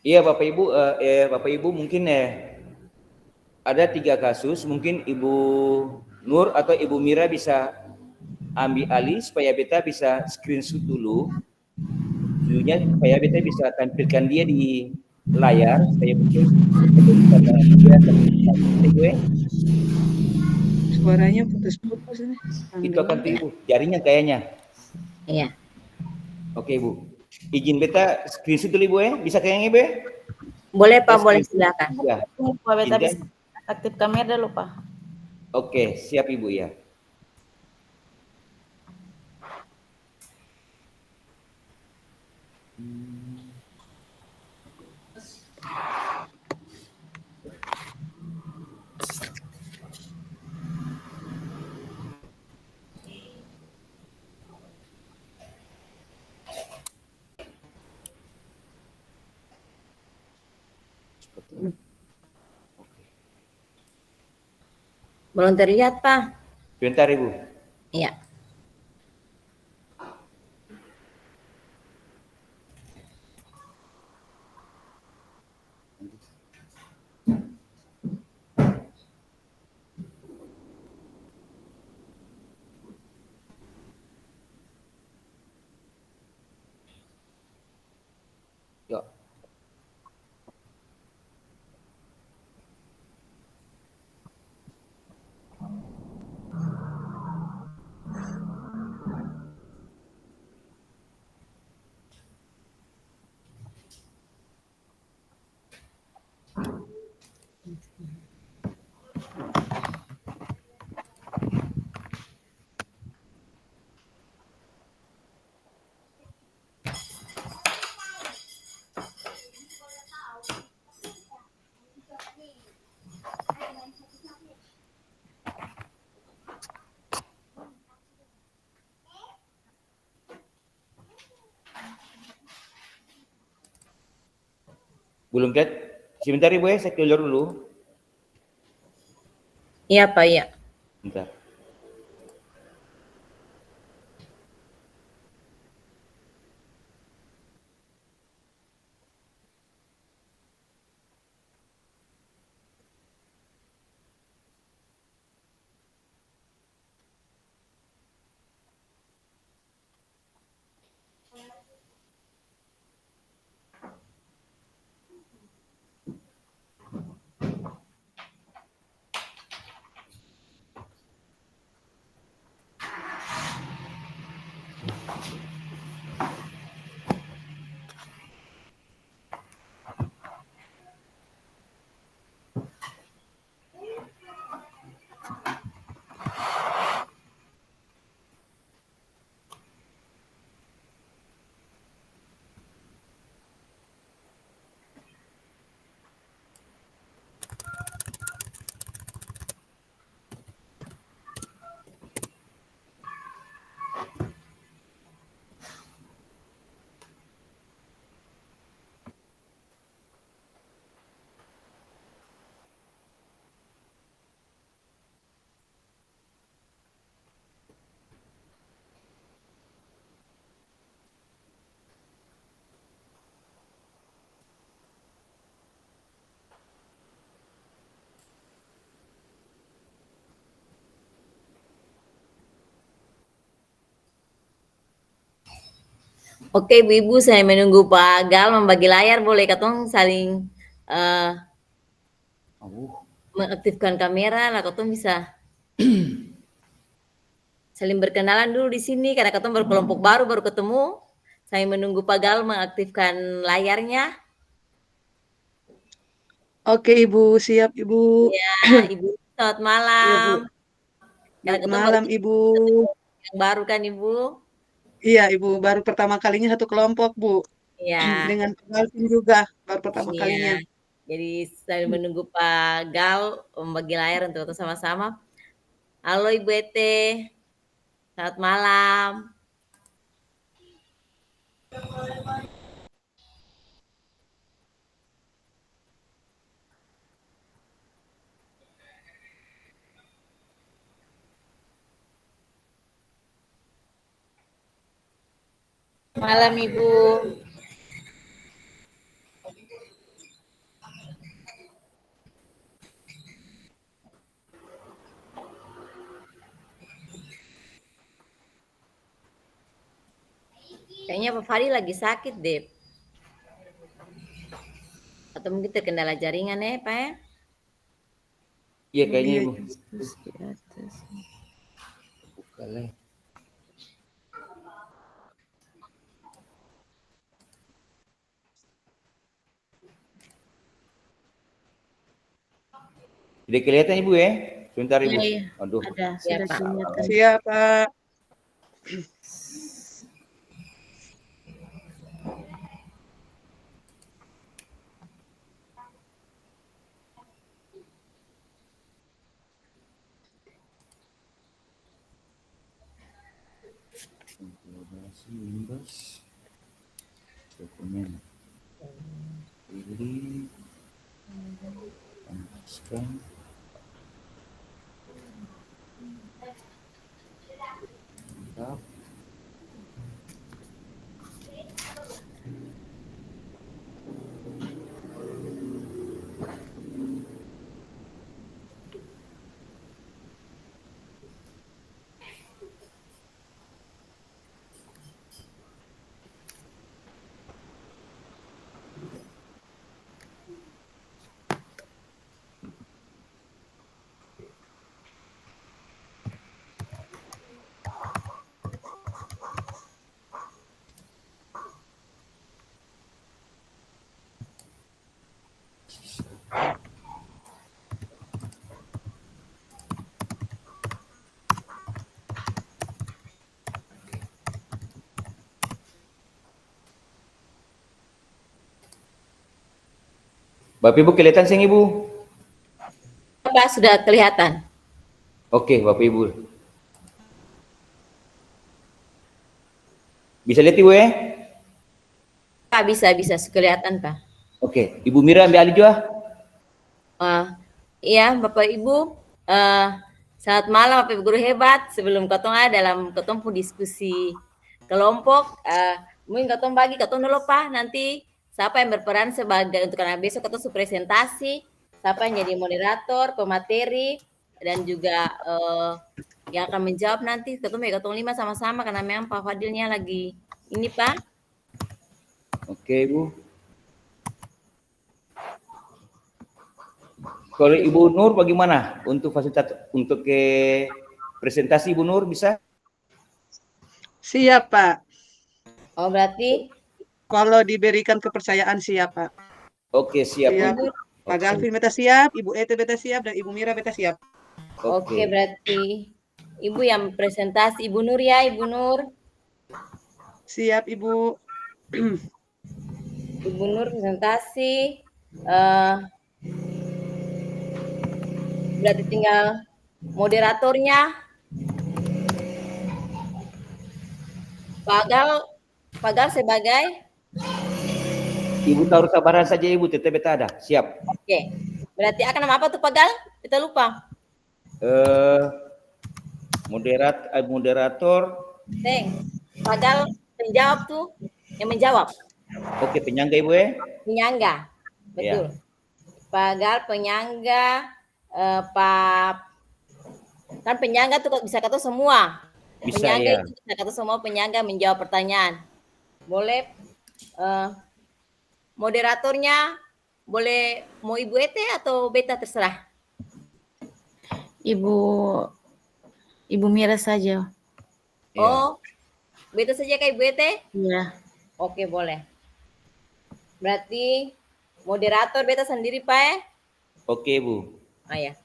Iya Bapak Ibu mungkin ada 3 kasus, mungkin Ibu Nur atau Ibu Mira bisa ambil alih supaya beta bisa screenshot dulu videonya supaya beta bisa tampilkan dia di layar supaya mungkin karena dia Ibu Suaranya putus-putus ini. itu akan tuh Ibu jaringnya kayaknya. Iya. Oke Ibu, izin beta screenshot dulu Ibu bisa kayaknya Ibu Boleh Pak, boleh screenshot. silakan. Ya. Pak beta bisa aktif kamera dulu Pak. Oke, siap Ibu ya. Belum terlihat Pak. Bentar Ibu. Iya. Yuk. Belum lihat? Sebentar Ibu saya keluar dulu. Iya Pak, iya. Bentar. Oke Ibu-Ibu, saya menunggu Pak Gal membagi layar, boleh katong saling mengaktifkan kamera lah, katong bisa saling berkenalan dulu di sini karena katong berkelompok baru ketemu. Saya menunggu Pak Gal mengaktifkan layarnya. Oke Ibu, siap Ibu. Ya, Ibu, selamat Iya malam. Bu. Karena Selamat katong baru malam Ibu. yang baru kan Ibu? Iya Ibu, baru pertama kalinya satu kelompok Bu. Ya, Dengan Pak Galvin juga, baru pertama kalinya. iya. Jadi saya menunggu Pak Gal membagi layar untuk kita sama-sama. Halo Ibu Ete, selamat malam. Malam Ibu. Kayaknya Pak Fadil lagi sakit deh. Atau mungkin terkendala jaringan ya Pak ya? Iya kayaknya Ibu. Yesus di atas. Buka lah. Jadi kelihatan Ibu ya? Sebentar Ibu. Iya, iya. Aduh. Ada, Iya, sudah Pak. kelihatan. Siap, Pak. Dokumen. Pilih. Panaskan. Mantap. Bapak Ibu kelihatan sih Ibu? Pak sudah kelihatan. Oke, Bapak Ibu. Bisa lihat Ibu ya? Pak bisa kelihatan Pak. Oke, Ibu Mira ambil alih juga. Iya Bapak Ibu, selamat malam Bapak Ibu guru hebat. Sebelum ketong ada dalam ketong diskusi kelompok, mungkin ketong bagi ketong dulu Pak. Nanti siapa yang berperan sebagai untuk karena besok ketong presentasi, siapa yang jadi moderator, pemateri, dan juga yang akan menjawab nanti ketong 5 sama-sama karena memang Pak Fadilnya lagi ini Pak. Oke Ibu. Kalau Ibu Nur bagaimana untuk fasilitas untuk ke presentasi Ibu Nur bisa? Siap, Pak. Oh berarti Kalau diberikan kepercayaan siap, Pak. Oke, siap. Siap. Ibu. Pak Galvin beta siap, Ibu Ete beta siap, dan Ibu Mira beta siap. Oke, berarti Ibu yang presentasi, Ibu Nur ya, Ibu Nur. Siap, Ibu. Ibu Nur presentasi. Berarti tinggal moderatornya. Pak Gal sebagai? Ibu taruh sabaran saja Ibu, tetap beta ada. Siap. Oke. Berarti akan nama apa tuh Pak Gal? Kita lupa. Moderator. Pak Gal penjawab tuh, yang menjawab. Oke, penyangga Ibu ya? Penyangga, betul. Ya. Pak Gal penyangga, kan penyangga tuh bisa kata semua. Bisa Penyangga ya. itu bisa kata semua penyangga menjawab pertanyaan. Boleh moderatornya boleh mau Ibu Ete atau Beta terserah. Ibu Mira saja. Oh, Beta saja kayak Ibu Ete? Iya. Oke, boleh. Berarti moderator Beta sendiri, Pak ya? Oke, Bu. Ya.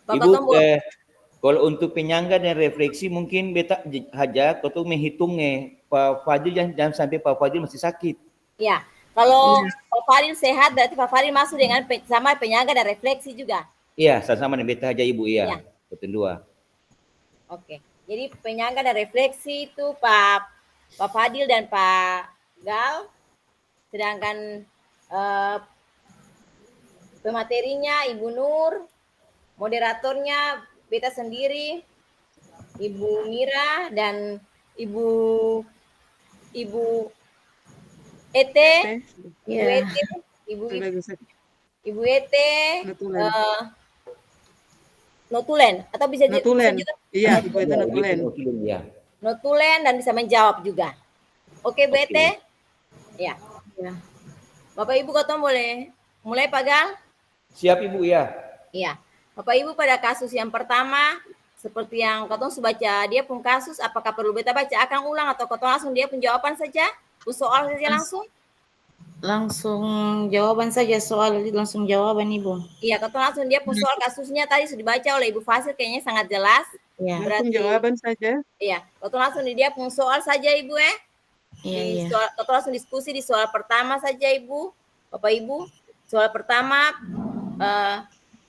Ibu, kalau untuk penyangga dan refleksi mungkin beta aja kalau menghitungnya Pak Fadil jangan sampai Pak Fadil masih sakit. Ya, kalau Pak Fadil sehat berarti Pak Fadil masuk dengan sama penyangga dan refleksi juga. Iya, sama-sama dengan beta aja Ibu, iya. Betul dua. Oke. Jadi penyangga dan refleksi itu Pak Fadil dan Pak Gal. Sedangkan pematerinya Ibu Nur, moderatornya Beta sendiri, Ibu Mira dan Ibu Ete, Ibu Ete, Notulen atau bisa Notulen. juga. Iya, Ibu Ete Notulen. Notulen dan bisa menjawab juga. Oke, Bu Oke. Ete? Ya. Ya. Bapak Ibu Ketua boleh mulai Pak Gal? Siap Ibu ya. Iya. Bapak Ibu pada kasus yang pertama, seperti yang Ketua sudah baca, dia pun kasus, apakah perlu beta baca akan ulang atau Ketua langsung dia pun jawaban saja? Soal saja langsung? Langsung jawaban saja soal langsung jawaban Ibu. Iya, Ketua langsung dia pun soal kasusnya tadi sudah dibaca oleh Ibu Fasil, kayaknya sangat jelas. Ya. Langsung Berarti, jawaban saja. iya, Ketua langsung dia pun soal saja Ibu Iya, Di iya. soal, Ketua langsung diskusi di soal pertama saja Ibu, Bapak Ibu. Soal pertama,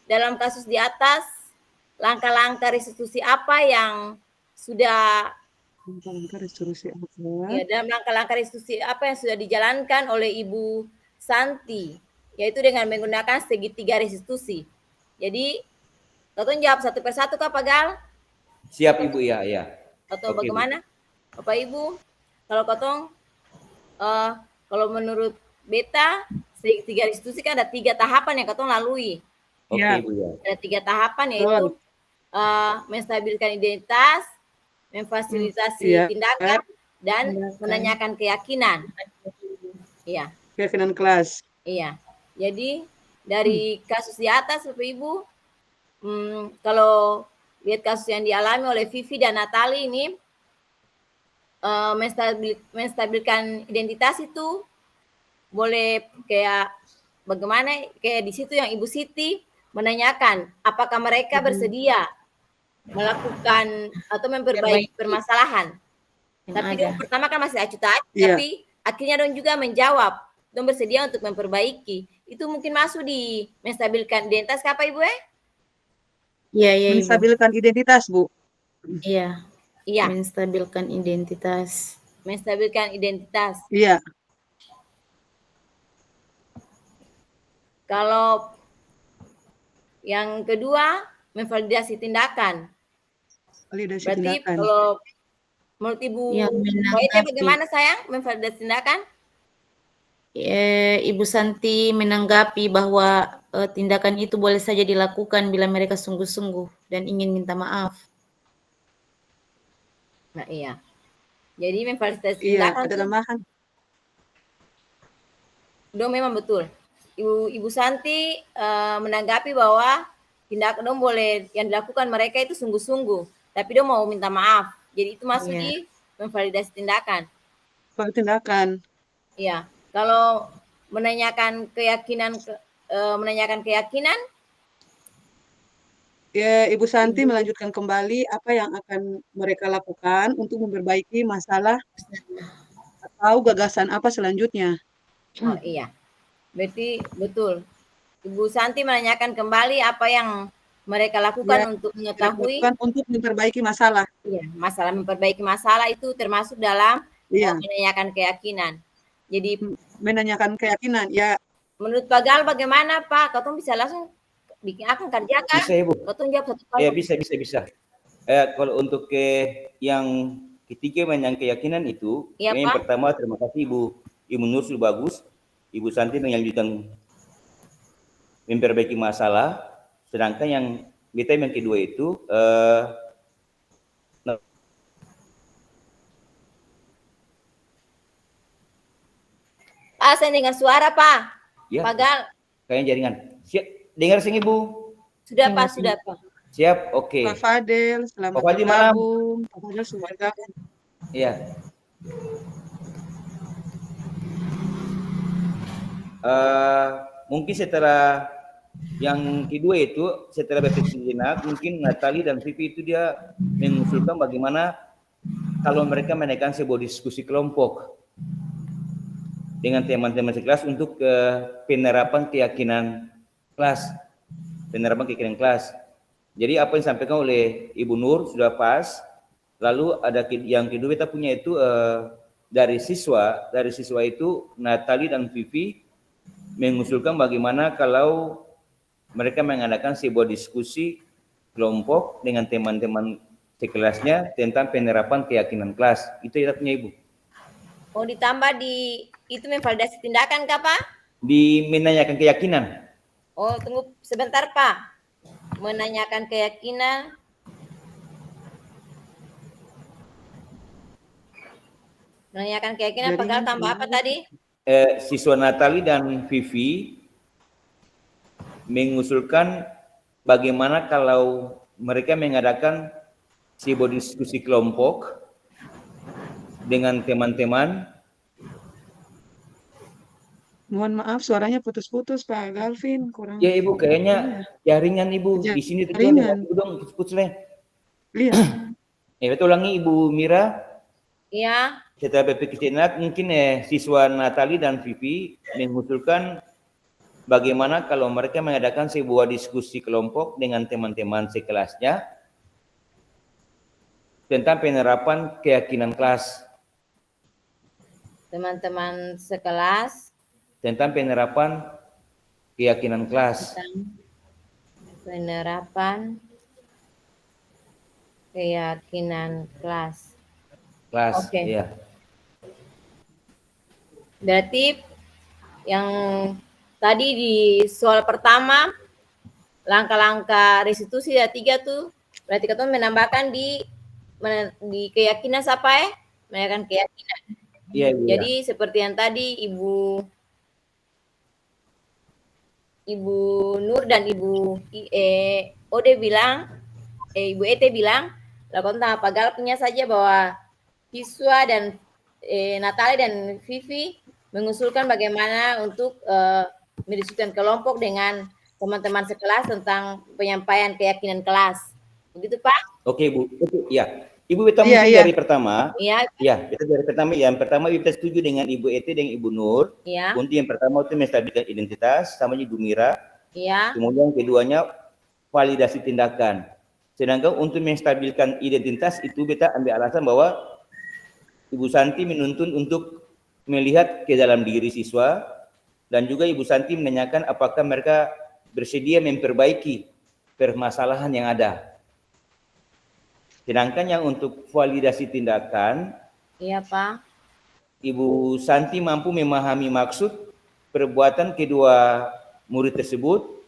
dalam kasus di atas, langkah-langkah restitusi apa yang sudah Langkah restitusi apa? ya, dalam langkah-langkah restitusi apa yang sudah dijalankan oleh Ibu Santi, yaitu dengan menggunakan segitiga restitusi. Jadi, Ketua jawab satu persatu Kak Pak Gal? Siap Ibu ya, ya. Atau Oke, Bu. bagaimana? Bapak Ibu, kalau Ketua, kalau menurut beta, segitiga restitusi kan ada 3 tahapan yang Ketua lalui. Oke Ya. Ibu ya. Ada 3 tahapan, Betul. yaitu menstabilkan identitas, memfasilitasi Iya. tindakan, dan Tindakan. menanyakan keyakinan. Iya, Keyakinan kelas. iya. Jadi dari kasus di atas, Bapak Ibu, kalau lihat kasus yang dialami oleh Vivi dan Natali ini, menstabilkan identitas itu boleh kayak bagaimana, kayak di situ yang Ibu Siti menanyakan apakah mereka bersedia melakukan atau memperbaiki permasalahan. Yang Tapi ada. dong pertama kan masih acuh tak acuh, Iya. tapi akhirnya dong juga menjawab, dong bersedia untuk memperbaiki. Itu mungkin masuk di menstabilkan identitas apa Ibu Iya, iya Ibu. Menstabilkan identitas, Bu. Iya. Iya, Menstabilkan identitas. menstabilkan identitas. Iya. Kalau yang kedua, memvalidasi tindakan. Validasi Berarti tindakan. kalau menurut Ibu Ya, Waite menanggapi. bagaimana sayang memvalidasi tindakan? Ibu Santi menanggapi bahwa tindakan itu boleh saja dilakukan bila mereka sungguh-sungguh dan ingin minta maaf. Nah iya. Jadi memvalidasi Iya, tindakan ada itu tambahan. dong memang betul. Ibu Santi menanggapi bahwa tindakan dong boleh yang dilakukan mereka itu sungguh-sungguh, tapi dong mau minta maaf. Jadi itu masuk Iya. di memvalidasi tindakan. Validasi tindakan. Iya. Kalau menanyakan keyakinan Ya, Ibu Santi melanjutkan kembali apa yang akan mereka lakukan untuk memperbaiki masalah atau gagasan apa selanjutnya. oh iya. Berarti betul. Ibu Santi menanyakan kembali apa yang mereka lakukan Ya, untuk mereka mengetahui lakukan untuk memperbaiki masalah. iya, masalah memperbaiki masalah itu termasuk dalam Iya, menanyakan keyakinan. Jadi menanyakan keyakinan. Ya, menurut Pak Gal bagaimana Pak? Kau bisa langsung bikin akan kerjakan? Bisa Ibu. Kau jawab satu kali. Ya bisa. Kalau untuk yang ketiga yang keyakinan itu, Iya, yang Pak. pertama terima kasih Ibu Nur sudah bagus. Ibu Santi melanjutkan memperbaiki masalah. Sedangkan yang beta yang kedua itu Pak, saya dengar suara Pak. ya, Pak Gal. kayaknya jaringan. Siap, dengar sing Ibu. Sudah Pak, sudah Pak. Siap, oke. Pak Fadel, selamat Pak Fadil malam. bergabung. Pak Fadel sudah bergabung. Iya. Mungkin setelah yang kedua itu, setelah berpikir jenak, mungkin Natali dan Vivi itu dia mengusulkan bagaimana kalau mereka menaikkan sebuah diskusi kelompok dengan teman-teman sekelas untuk penerapan keyakinan kelas. Jadi apa yang disampaikan oleh Ibu Nur sudah pas. Lalu ada yang kedua kita punya itu dari siswa itu Natali dan Vivi mengusulkan bagaimana kalau mereka mengadakan sebuah diskusi kelompok dengan teman-teman sekelasnya tentang penerapan keyakinan kelas. Itu kita punya Ibu. Mau ditambah di itu memvalidasi tindakan kah Pak? Di menanyakan keyakinan. Oh, tunggu sebentar Pak. Menanyakan keyakinan. Menanyakan keyakinan, Jaringan Pak tambah apa tadi? Siswa Natali dan Vivi mengusulkan bagaimana kalau mereka mengadakan sebuah diskusi kelompok dengan teman-teman. Mohon maaf suaranya putus-putus Pak Galvin, kurang Ya Ibu, kayaknya jaringan Ibu di sini tuh jaringan. Ibu dong putus-putus lah. Iya. Kita ulangi Ibu Mira. Iya. Setelah berpikir sejenak, mungkin siswa Natali dan Vivi mengusulkan bagaimana kalau mereka mengadakan sebuah diskusi kelompok dengan teman-teman sekelasnya tentang penerapan keyakinan kelas. Teman-teman sekelas Tentang penerapan keyakinan kelas. tentang penerapan keyakinan kelas. Kelas, Oke. ya. Berarti yang tadi di soal pertama langkah-langkah restitusi ada 3 tuh. Berarti kita menambahkan di keyakinan siapa ya? Menambahkan keyakinan. Iya, Ibu. Jadi seperti yang tadi Ibu Nur dan Ibu Ode bilang, Ibu Ete bilang, lakukan tahap galapnya saja bahwa siswa dan Natali dan Vivi mengusulkan bagaimana untuk mendiskusikan kelompok dengan teman-teman sekelas tentang penyampaian keyakinan kelas. Begitu Pak? Oke, Bu. Oke, ya. Ibu kita Iya, mungkin iya. dari pertama. Iya. Ya, kita dari pertama. Yang pertama kita setuju dengan Ibu Ete dan Ibu Nur. Iya. Untuk yang pertama itu menstabilkan identitas sama Ibu Mira. Iya. Kemudian keduanya validasi tindakan. Sedangkan untuk menstabilkan identitas itu kita ambil alasan bahwa Ibu Santi menuntun untuk melihat ke dalam diri siswa dan juga Ibu Santi menanyakan apakah mereka bersedia memperbaiki permasalahan yang ada. Sedangkan yang untuk validasi tindakan, Iya Pak. Ibu Santi mampu memahami maksud perbuatan kedua murid tersebut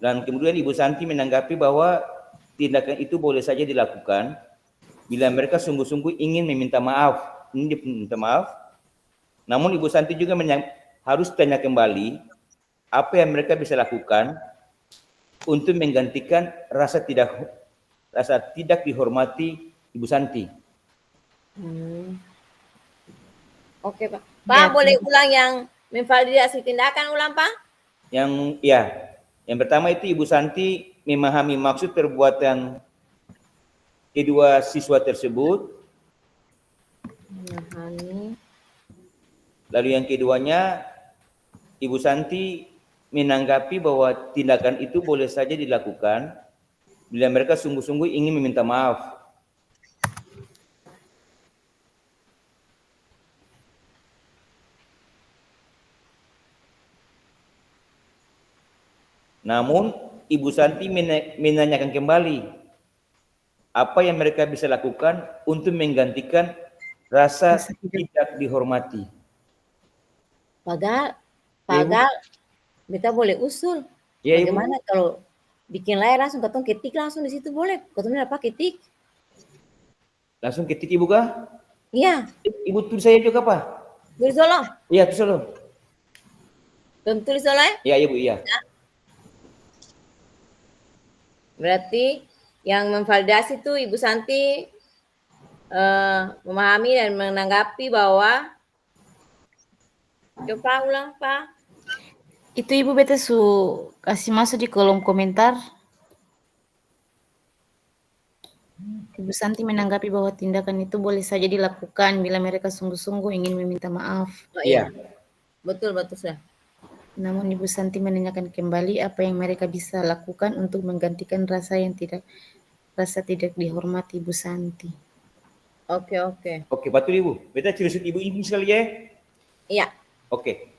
dan kemudian Ibu Santi menanggapi bahwa tindakan itu boleh saja dilakukan bila mereka sungguh-sungguh ingin meminta maaf. Ini minta maaf. Namun Ibu Santi juga harus tanya kembali apa yang mereka bisa lakukan untuk menggantikan rasa tidak dihormati Ibu Santi. Oke Pak. Pak boleh ulang yang memvalidasi tindakan ulang Pak? Yang pertama itu Ibu Santi memahami maksud perbuatan kedua siswa tersebut. Memahami. Lalu yang keduanya Ibu Santi menanggapi bahwa tindakan itu boleh saja dilakukan bila mereka sungguh-sungguh ingin meminta maaf. Namun Ibu Santi menanyakan kembali apa yang mereka bisa lakukan untuk menggantikan rasa tidak dihormati. Pagal, kita boleh usul. Ya, Bagaimana Ibu? kalau bikin layar langsung ketemu ketik langsung di situ boleh? Ketemu apa ketik? Langsung ketik Ibu kah? Iya. Ibu tulis saya juga Pak? Tulis solo. Iya, tulis solo. Tulis solo ya? Iya, Ibu, iya. Berarti yang memvalidasi itu Ibu Santi memahami dan menanggapi bahwa coba ulang Pak. Itu Ibu beta kasih masuk di kolom komentar. Ibu Santi menanggapi bahwa tindakan itu boleh saja dilakukan bila mereka sungguh-sungguh ingin meminta maaf. Oh, iya. Betul sudah. Namun Ibu Santi menanyakan kembali apa yang mereka bisa lakukan untuk menggantikan rasa tidak dihormati Ibu Santi. Oke. Oke, betul Ibu. Beta tulis Ibu ini sekali ya. Iya. Oke.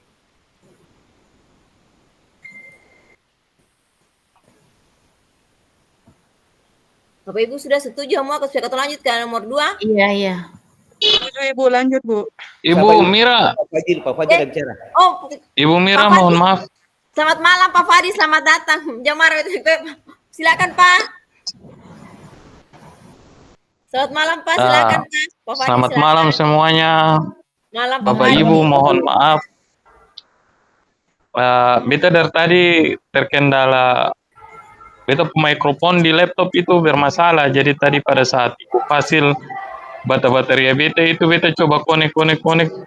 Bapak Ibu sudah setuju semua sudah kita lanjut ke nomor 2? Iya. Ibu lanjut Bu. Ibu Mira. Pak Fajar ada bicara. Oh, Ibu Mira Pak mohon Fadi. maaf. Selamat malam Pak Fadi, selamat datang. Jamar, silakan Pak. Selamat malam Pak, Ah, silakan Pak. Pak Fadil Selamat silakan. malam semuanya, Malam Pak Bapak Fadil. Ibu. Mohon maaf, beta dari tadi terkendala. Beta mikrofon di laptop itu bermasalah. Jadi tadi pada saat Ibu Fasil baterai beta itu beta coba konek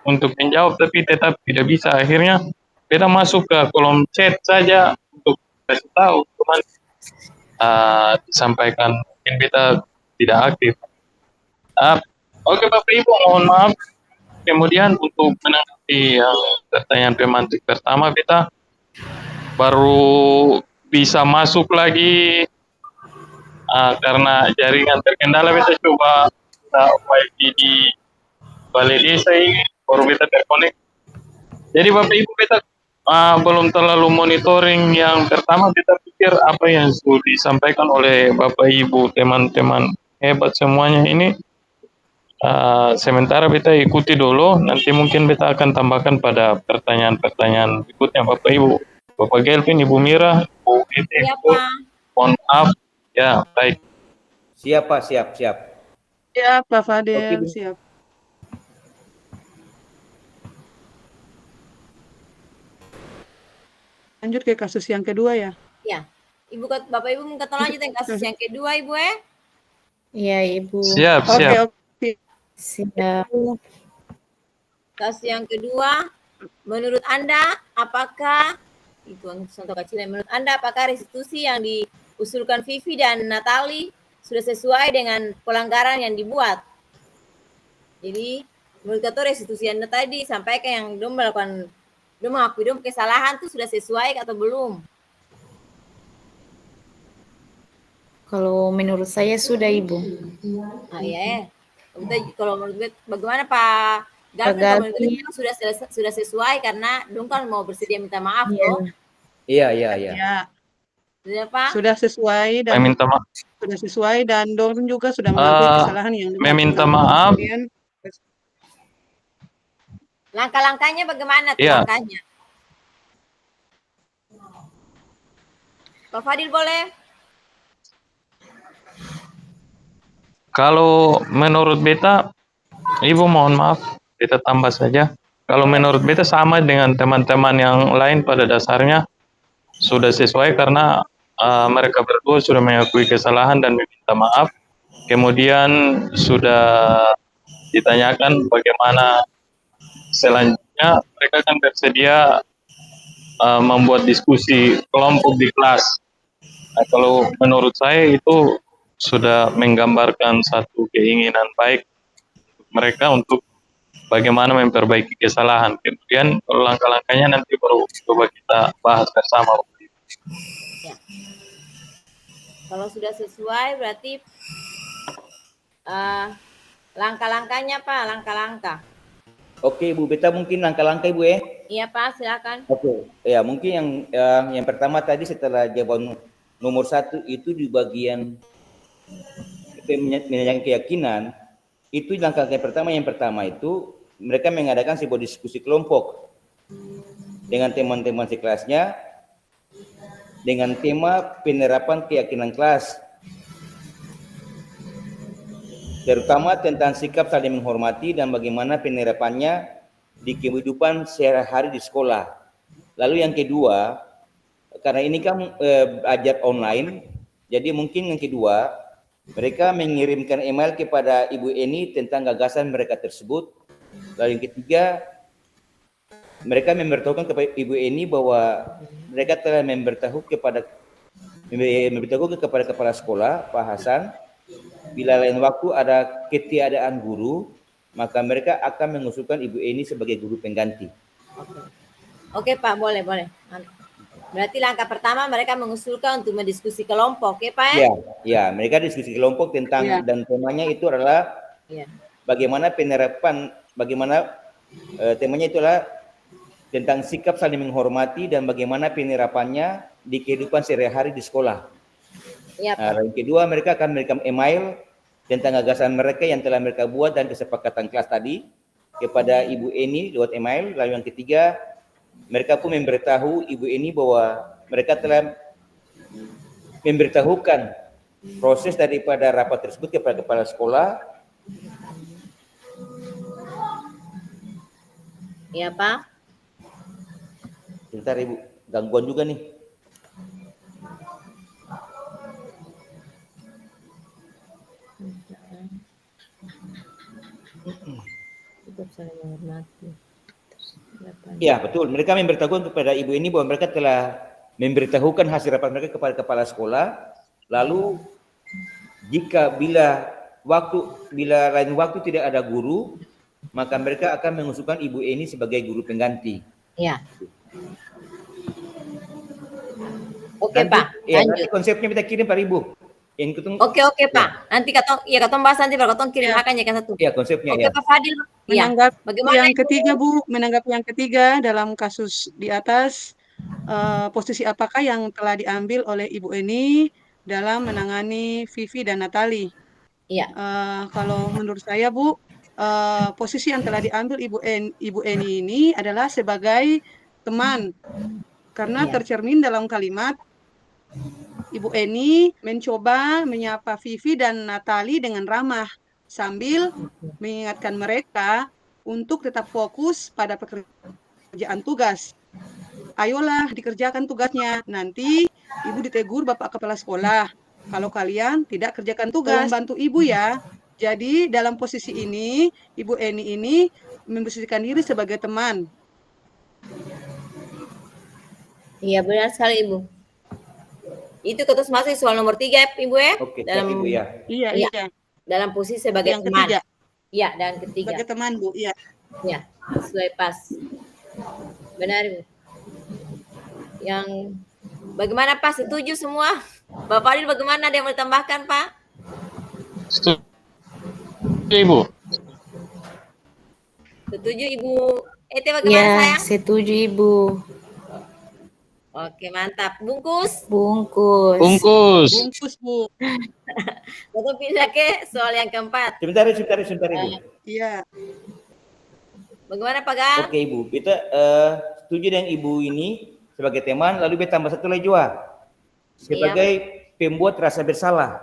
untuk menjawab, tapi tetap tidak bisa. Akhirnya beta masuk ke kolom chat saja untuk kasih tahu, cuman disampaikan mungkin beta tidak aktif. Oke Bapak Ibu, mohon maaf. Kemudian untuk menanggapi yang pertanyaan pemantik pertama, beta baru bisa masuk lagi karena jaringan terkendala. Beta coba wifi di balai desa ini, baru beta terkonek. Jadi Bapak Ibu, beta belum terlalu monitoring yang pertama. Beta pikir apa yang sudah disampaikan oleh Bapak Ibu, teman-teman hebat semuanya ini, sementara beta ikuti dulu, nanti mungkin beta akan tambahkan pada pertanyaan-pertanyaan berikutnya. Bapak Ibu, Bapak Gelvin, Ibu Mira, Ibu Ete, Iya Pak. mohon maaf. Ya, baik. Siap Pak, siap. Siap, Pak Oke, Fadil, Bu. siap. Lanjut ke kasus yang kedua ya. Ya. Bapak Ibu minta tolong lanjutin kasus yang kedua Ibu ya. Iya, Ibu. Siap. Oke. Siap. Kasus yang kedua, menurut Anda apakah itu contoh kecil, menurut Anda apakah restitusi yang diusulkan Vivi dan Natali sudah sesuai dengan pelanggaran yang dibuat? Jadi menurut Ketua restitusi Anda tadi sampaikan yang dong mengakui kesalahan itu sudah sesuai atau belum? Kalau menurut saya sudah, Ibu. Iya. Kalau menurut gue, bagaimana Pak Galvin? Kalau menurut gue sudah sesuai karena dong kan mau bersedia minta maaf loh. Iya. Ya, Sudah Pak? sudah sesuai dan Saya minta maaf. sudah sesuai dan Dong juga sudah mengakui kesalahan yang Meminta maaf. Kemudian, Langkah-langkahnya bagaimana tuh Iya. langkahnya? Pak Fadil boleh? Kalau menurut beta, Ibu mohon maaf, beta tambah saja. Kalau menurut beta sama dengan teman-teman yang lain, pada dasarnya sudah sesuai karena mereka berdua sudah mengakui kesalahan dan meminta maaf. Kemudian sudah ditanyakan bagaimana selanjutnya, mereka kan bersedia membuat diskusi kelompok di kelas. Nah, kalau menurut saya itu sudah menggambarkan satu keinginan baik mereka untuk bagaimana memperbaiki kesalahan. Kemudian kalau langkah-langkahnya nanti baru coba kita bahas bersama. Ya. Kalau sudah sesuai berarti langkah-langkahnya Pak, langkah-langkah. Oke Ibu, beta mungkin langkah-langkah Ibu ya. Iya Pak, silakan. Oke, ya mungkin yang pertama tadi setelah jawaban nomor 1 itu di bagian menyatakan keyakinan, itu langkah yang pertama itu mereka mengadakan sebuah diskusi kelompok dengan teman-teman sekelasnya dengan tema penerapan keyakinan kelas, terutama tentang sikap saling menghormati dan bagaimana penerapannya di kehidupan sehari-hari di sekolah. Lalu yang kedua, karena ini kan belajar online, jadi mungkin yang kedua mereka mengirimkan email kepada Ibu Eni tentang gagasan mereka tersebut. Lalu yang ketiga, mereka memberitahukan kepada Ibu Eni bahwa mereka telah memberitahu kepada kepala sekolah, Pak Hasan, bila lain waktu ada ketiadaan guru, maka mereka akan mengusulkan Ibu Eni sebagai guru pengganti. Oke Pak, boleh. Berarti langkah pertama mereka mengusulkan untuk mendiskusi kelompok, ya Pak? Ya, mereka diskusi kelompok tentang dan temanya itu adalah bagaimana penerapan, temanya itu adalah tentang sikap saling menghormati dan bagaimana penerapannya di kehidupan sehari-hari di sekolah. Ya, Nah, yang kedua, mereka akan memberikan email tentang gagasan mereka yang telah mereka buat dan kesepakatan kelas tadi kepada Ibu Eni lewat email. Lalu yang ketiga, mereka pun memberitahu Ibu Eni bahwa mereka telah memberitahukan proses daripada rapat tersebut kepada kepala sekolah. Iya, Pak. Sebentar Ibu, gangguan juga nih. Tetap saling menghormati. Ya betul, mereka memberitahukan kepada ibu ini bahwa mereka telah memberitahukan hasil rapat mereka kepada kepala sekolah. Lalu bila lain waktu tidak ada guru, maka mereka akan mengusulkan Ibu Eni sebagai guru pengganti. Ya. Oke, Nanti, Pak. ya, Lanjut. nanti konsepnya kita kirim Pak Ibu. Yang ketemu. Oke, Pak. Nanti katong bahas nanti Pak. Katong kirim akan ya kan satu. Ya, konsepnya Oke, ya. Pak Fadil. Ya. Menanggapi Bagaimana yang Ibu? ketiga Bu, menanggapi yang ketiga dalam kasus di atas, posisi apakah yang telah diambil oleh Ibu Eni dalam menangani Vivi dan Natali? Iya. Kalau menurut saya Bu, posisi yang telah diambil Ibu Eni ini adalah sebagai teman, karena Iya. tercermin dalam kalimat Ibu Eni mencoba menyapa Vivi dan Natali dengan ramah sambil mengingatkan mereka untuk tetap fokus pada pekerjaan tugas. Ayolah dikerjakan tugasnya, nanti Ibu ditegur Bapak Kepala Sekolah kalau kalian tidak kerjakan tugas. Tolong bantu Ibu ya. Jadi dalam posisi ini, Ibu Eni ini memposisikan diri sebagai teman. Iya, benar sekali Ibu. Itu ketus masuk soal nomor 3 Ibu ya. Oke, dalam Ibu ya. Iya, Iya. iya. dalam posisi sebagai Yang teman. ketiga, Iya, dan ketiga. sebagai teman Bu. Iya. Ya, sesuai pas. Benar Ibu. Yang bagaimana Pak? Setuju semua? Bapak Fadil bagaimana, dia mau tambahkan Pak? Setuju, Ibu. Setuju Ibu Ete bagaimana Ya, sayang? setuju Ibu. Oke, mantap. Bungkus. Bungkus. Bungkus. Bungkus Bu. Kita pindah ke soal yang keempat. Sebentar Ibu. Iya. Bagaimana Pak Gal? Oke Ibu, kita setuju dengan Ibu ini sebagai teman, lalu kita tambah satu lagi juga sebagai pembuat rasa bersalah.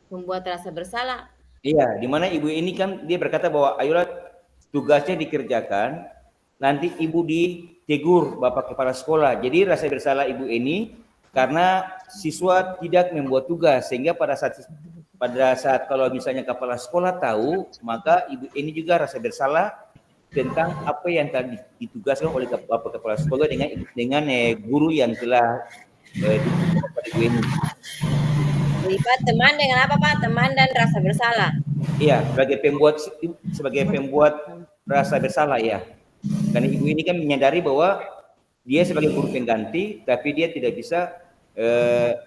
Membuat rasa bersalah. Iya, di mana Ibu ini kan dia berkata bahwa ayolah tugasnya dikerjakan, nanti Ibu ditegur Bapak Kepala Sekolah. Jadi rasa bersalah Ibu ini karena siswa tidak membuat tugas, sehingga pada saat kalau misalnya kepala sekolah tahu, maka Ibu ini juga rasa bersalah tentang apa yang tadi ditugaskan oleh Bapak Kepala Sekolah dengan guru yang telah kepada Ibu ini. Jadi Pak, teman dengan apa Pak? Teman dan rasa bersalah. Iya, sebagai pembuat rasa bersalah ya. Karena Ibu ini kan menyadari bahwa dia sebagai guru pengganti, tapi dia tidak bisa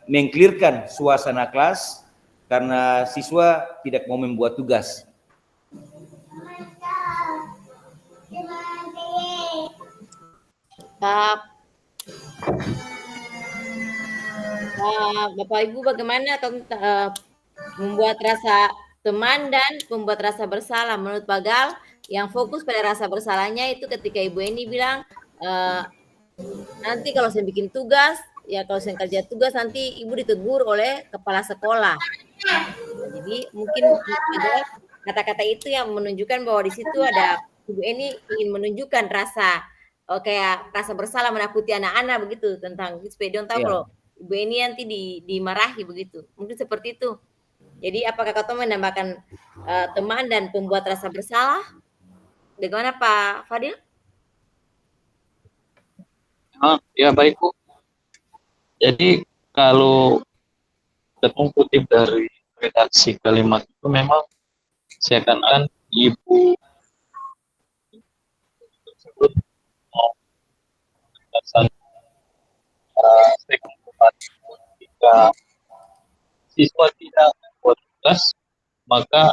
mengklirkan suasana kelas karena siswa tidak mau membuat tugas. Bapak Ibu bagaimana membuat rasa teman dan membuat rasa bersalah? Menurut Pak Gal, yang fokus pada rasa bersalahnya itu ketika Ibu Eni bilang nanti kalau saya bikin tugas, ya kalau saya kerja tugas nanti Ibu ditegur oleh kepala sekolah. Jadi mungkin kata-kata itu yang menunjukkan bahwa di situ ada Ibu Eni ingin menunjukkan rasa kayak rasa bersalah, menakuti anak-anak begitu, tentang supaya dia tahu kalau Ibu Eni nanti dimarahi begitu. Mungkin seperti itu. Jadi apakah kau menambahkan teman dan pembuat rasa bersalah? Bagaimana Pak Fadil? Ya baik Bu. Jadi kalau kita kutip dari redaksi kalimat itu memang seakan-akan Ibu tersebut mau jika siswa tidak membuat tugas, maka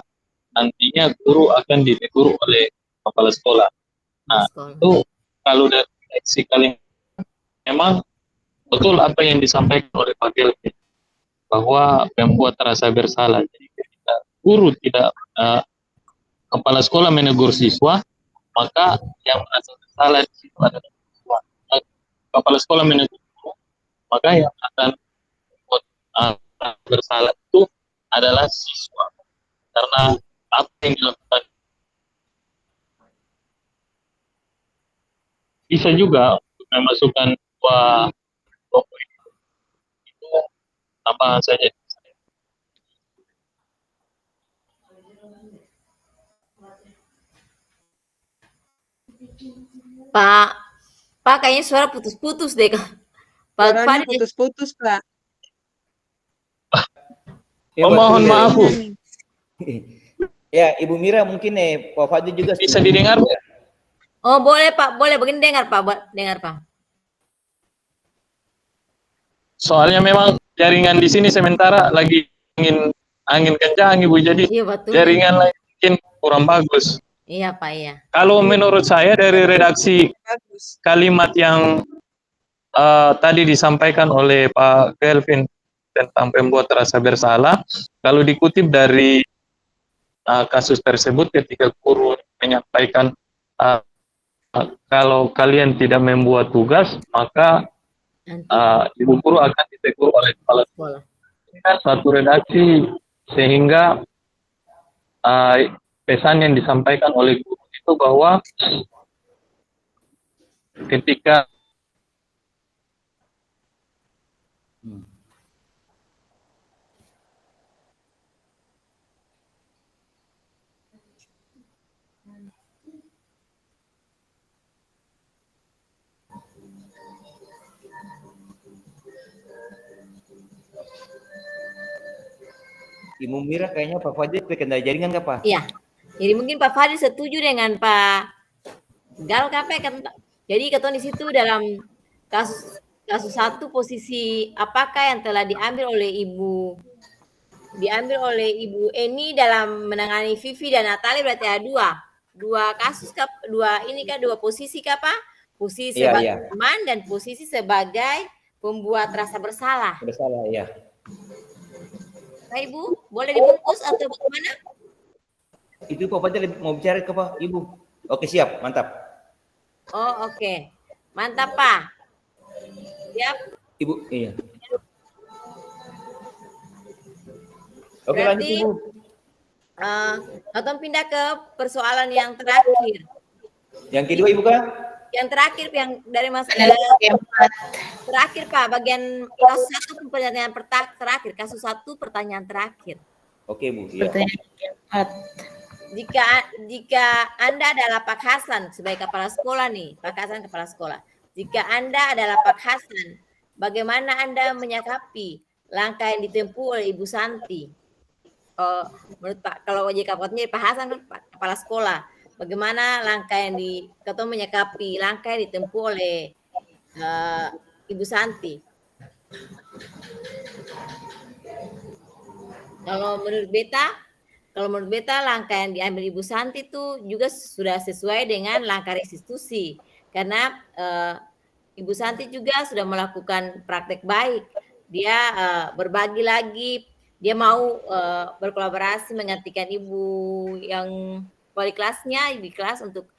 nantinya guru akan ditegur oleh kepala sekolah. Nah, itu kalau dari redaksi kalimat memang betul apa yang disampaikan oleh Pak Gelvin, bahwa membuat rasa bersalah. Jadi ketika guru tidak kepala sekolah menegur siswa, maka yang merasa bersalah di situ adalah siswa. Kepala sekolah menegur guru, maka yang akan bersalah itu adalah siswa. Karena apa yang dilakukan bisa juga memasukkan dua kelompok itu tambahan saja. Pak, Pak kayaknya suara putus-putus deh, Kak. Pak Suaranya Fadil, putus-putus, Pak. Ya, Oh, mohon betul, maaf, Bu. Ya, Ibu Mira mungkin Pak Fadil juga Bisa setuju. didengar, Bu? oh boleh Pak, boleh begini dengar Pak, dengar Pak. Soalnya memang jaringan di sini sementara lagi angin kencang, Ibu. Jadi Iya betul. jaringan lain mungkin kurang bagus. Iya Pak, iya. Kalau menurut saya dari redaksi Bagus. kalimat yang tadi disampaikan oleh Pak Kelvin tentang pembuat rasa bersalah, kalau dikutip dari kasus tersebut ketika guru menyampaikan kalau kalian tidak membuat tugas, maka Nanti ibu guru akan ditegur oleh kepala sekolah. Ini kan suatu redaksi, sehingga pesan yang disampaikan oleh guru itu bahwa ketika Ibu Mira kayaknya Pak Fadil terkendala jaringan nggak Pak? Iya. Jadi mungkin Pak Fadil setuju dengan Pak Gal KP kan. Jadi ketua di situ dalam kasus satu posisi apakah yang telah diambil oleh Ibu Eni dalam menangani Vivi dan Natali berarti ada dua kasus dua posisi kah Pak? Posisi Iya, sebagai iya. teman dan posisi sebagai pembuat rasa bersalah. Bersalah, ya. Nah, Ibu, boleh dibungkus atau bagaimana? Itu Pak Fadil mau bicara ke Pak Ibu. Oke, siap, mantap. Oh, oke. Mantap, Pak. Siap. Ibu, iya. Oke, lanjut Berarti Ibu. atau pindah ke persoalan yang terakhir. Yang kedua Ibu kah? Yang terakhir yang dari Mas Keempat. terakhir Pak, bagian kasus satu pertanyaan terakhir, kasus satu pertanyaan terakhir. Oke Bu, iya. Pertanyaan keempat. Jika Anda adalah Pak Hasan sebagai kepala sekolah nih, Pak Hasan kepala sekolah. Jika Anda adalah Pak Hasan, bagaimana Anda menyikapi langkah yang ditempuh oleh Ibu Santi? Menurut Pak, kalau jika Pak Hasan Pak kepala sekolah, bagaimana langkah yang menyikapi langkah yang ditempuh oleh Ibu Santi? Kalau menurut beta langkah yang diambil Ibu Santi itu juga sudah sesuai dengan langkah restitusi karena Ibu Santi juga sudah melakukan praktek baik. Dia berbagi lagi, dia mau berkolaborasi menggantikan ibu yang wali kelasnya di kelas untuk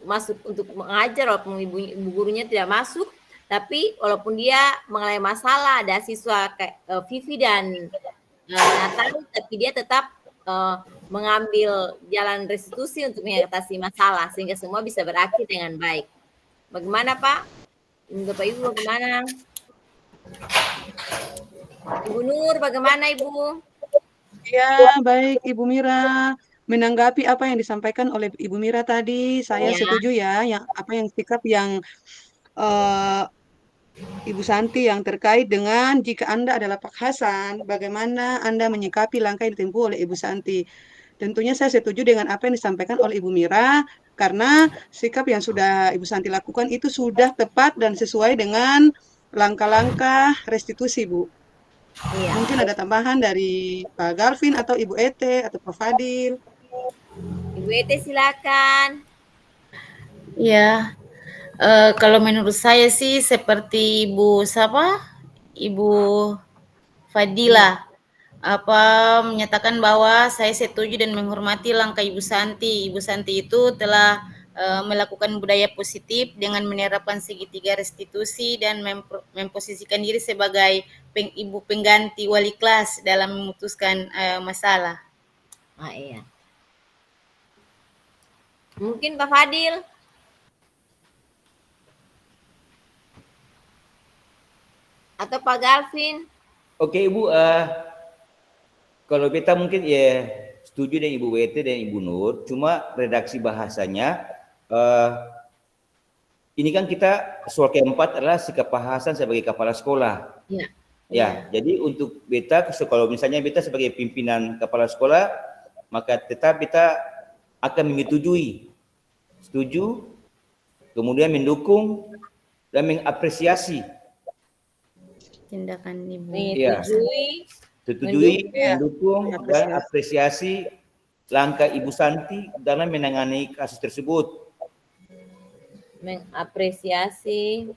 masuk untuk mengajar walaupun ibu gurunya tidak masuk. Tapi walaupun dia mengalami masalah, ada siswa kayak Vivi dan Natali, tapi dia tetap mengambil jalan restitusi untuk mengatasi masalah sehingga semua bisa berakhir dengan baik. Bagaimana Pak? Bapak Ibu bagaimana? Ibu Nur bagaimana Ibu? Ya, baik Ibu Mira. Menanggapi apa yang disampaikan oleh Ibu Mira tadi, saya Ya. setuju ya, sikap yang Ibu Santi yang terkait dengan jika Anda adalah Pak Hasan, bagaimana Anda menyikapi langkah yang ditempuh oleh Ibu Santi. Tentunya saya setuju dengan apa yang disampaikan oleh Ibu Mira, karena sikap yang sudah Ibu Santi lakukan itu sudah tepat dan sesuai dengan langkah-langkah restitusi, Bu. Iya. Mungkin ada tambahan dari Pak Galvin atau Ibu Ete atau Pak Fadil. Ibu Ete silakan. Ya, kalau menurut saya sih seperti Ibu Fadila menyatakan bahwa saya setuju dan menghormati langkah Ibu Santi. Ibu Santi itu telah melakukan budaya positif dengan menerapkan segitiga restitusi dan memposisikan diri sebagai ibu pengganti wali kelas dalam memutuskan masalah. Iya. Mungkin Pak Fadil. Atau Pak Galvin. Oke Ibu, kalau beta mungkin ya setuju dengan Ibu Wete dan Ibu Nur, cuma redaksi bahasanya ini kan kita soal keempat adalah sikap bahasan sebagai kepala sekolah. Ya. Ya, jadi untuk beta kalau misalnya beta sebagai pimpinan kepala sekolah, maka tetap beta akan menyetujui, setuju, kemudian mendukung dan mengapresiasi Tindakan ibu. Setujui, mendukung dan apresiasi langkah Ibu Santi dalam menangani kasus tersebut. Mengapresiasi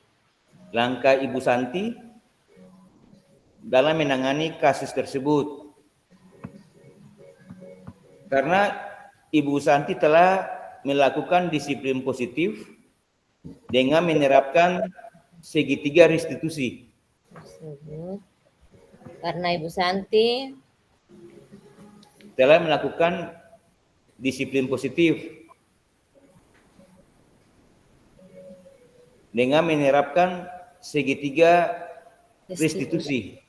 Langkah Ibu Santi dalam menangani kasus tersebut. Karena Ibu Santi telah melakukan disiplin positif dengan menerapkan segitiga restitusi. Karena Ibu Santi telah melakukan disiplin positif dengan menerapkan segitiga restitusi.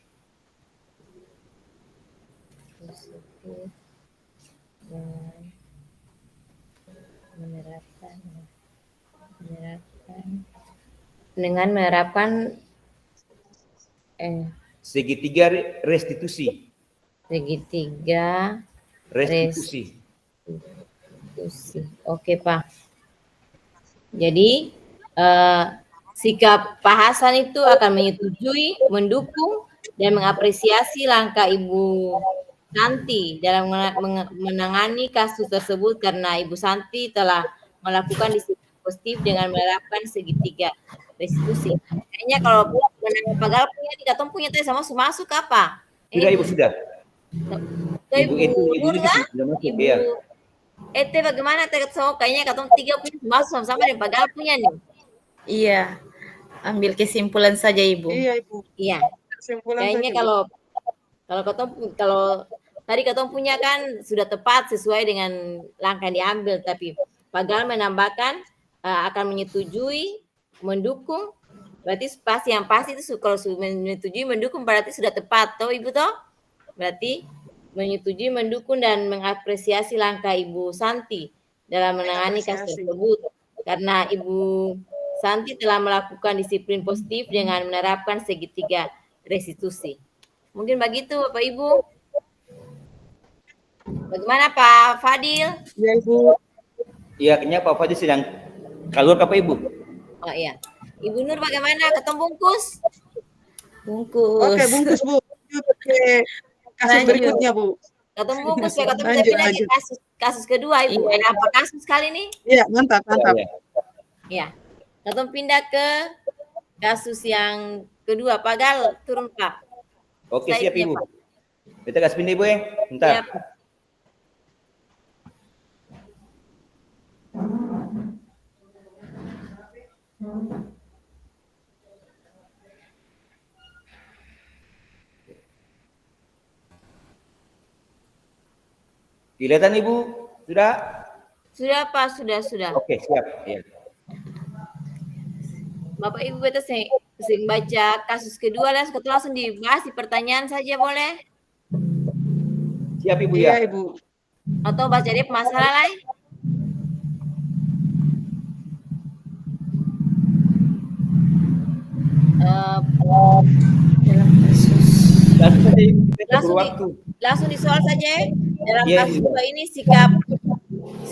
Dengan menerapkan segitiga restitusi. Segitiga Restitusi. Oke Pak. Jadi sikap Pak Hasan itu akan menyetujui, mendukung, dan mengapresiasi langkah Ibu Santi dalam menangani kasus tersebut karena Ibu Santi telah melakukan disiplin positif dengan menerapkan segitiga restitusi. Kayaknya kalau menangani Pagal punya, Katong punya tadi sama masuk apa? Sudah Ibu sudah. Ibu Nur lah, Ibu Ete bagaimana teh kayaknya Katong 3 punya masuk sama-sama dengan Pagal punya nih. Iya, ambil kesimpulan saja Ibu. Iya Ibu. Iya. Kesimpulan Kayaknya saja, kalau tadi Katong punya kan sudah tepat sesuai dengan langkah yang diambil, tapi Pagal menambahkan akan menyetujui, mendukung, berarti yang pasti itu kalau menyetujui, mendukung berarti sudah tepat, toh Ibu toh? Berarti menyetujui, mendukung, dan mengapresiasi langkah Ibu Santi dalam menangani kasus tersebut karena Ibu Santi telah melakukan disiplin positif dengan menerapkan segitiga restitusi. Mungkin begitu Bapak Ibu. Bagaimana Pak Fadil? Ya Ibu. Iya, kayaknya Pak Fadil sedang keluar apa Ibu? Oh iya. Ibu Nur bagaimana? Ketemu bungkus? Bungkus. Oke, bungkus Bu. Oke. Kasus berikutnya Bu. Ketemu bungkus ya, ketemu kita pindah ke kasus kedua Ibu. Apa kasus kali ini? Iya, mantap. Iya. Ketemu pindah ke kasus yang kedua. Pak Gal, turun Pak. Oke, siap Ibu. Kita kasih pindah Ibu ya. Bentar. Siap. Kelihatan Ibu? Sudah? Sudah Pak, sudah. Oke, siap. Ya. Bapak Ibu kita sing baca kasus kedua dan langsung dibahas di pertanyaan saja boleh? Siap Ibu Iya ya? Ibu. Atau baca dia masalah lain? Dalam kasus Langsung saja Ibu, kita perlu waktu. Langsung di soal saja ya. Dalam Iya, kasus Ibu. ini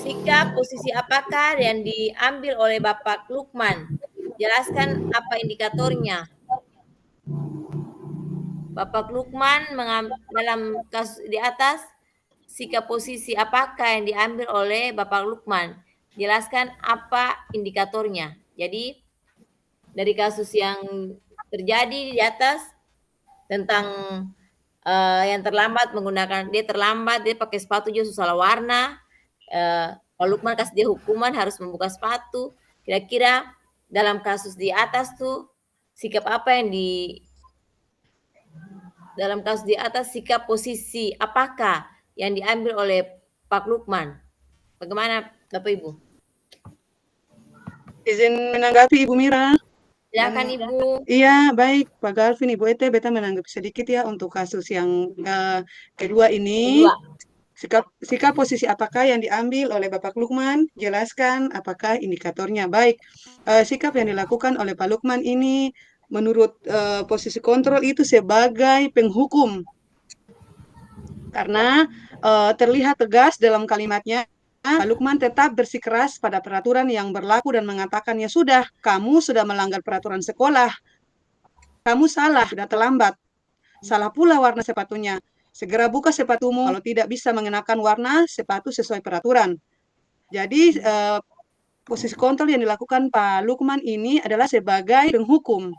sikap posisi apakah yang diambil oleh Bapak Lukman? Jelaskan apa indikatornya. Bapak Lukman dalam kasus di atas, sikap posisi apakah yang diambil oleh Bapak Lukman? Jelaskan apa indikatornya. Jadi dari kasus yang terjadi di atas tentang yang terlambat menggunakan, dia pakai sepatu juga salah warna, Pak Lukman kasih dia hukuman harus membuka sepatu. Kira-kira dalam kasus di atas tuh sikap apa yang dalam kasus di atas sikap posisi apakah yang diambil oleh Pak Lukman? Bagaimana Bapak Ibu? Izin menanggapi Ibu Mira. Silakan Ibu. Iya, baik Pak Galvin, Ibu Ete, beta menanggapi sedikit ya untuk kasus yang kedua ini. Kedua. Sikap posisi apakah yang diambil oleh Bapak Lukman? Jelaskan apakah indikatornya. Baik, sikap yang dilakukan oleh Pak Lukman ini menurut posisi kontrol itu sebagai penghukum. Karena terlihat tegas dalam kalimatnya, Pak Lukman tetap bersikeras pada peraturan yang berlaku dan mengatakan, ya sudah, kamu sudah melanggar peraturan sekolah, kamu salah, sudah terlambat. Salah pula warna sepatunya. Segera buka sepatumu, kalau tidak bisa mengenakan warna sepatu sesuai peraturan. Jadi posisi kontrol yang dilakukan Pak Lukman ini adalah sebagai penghukum.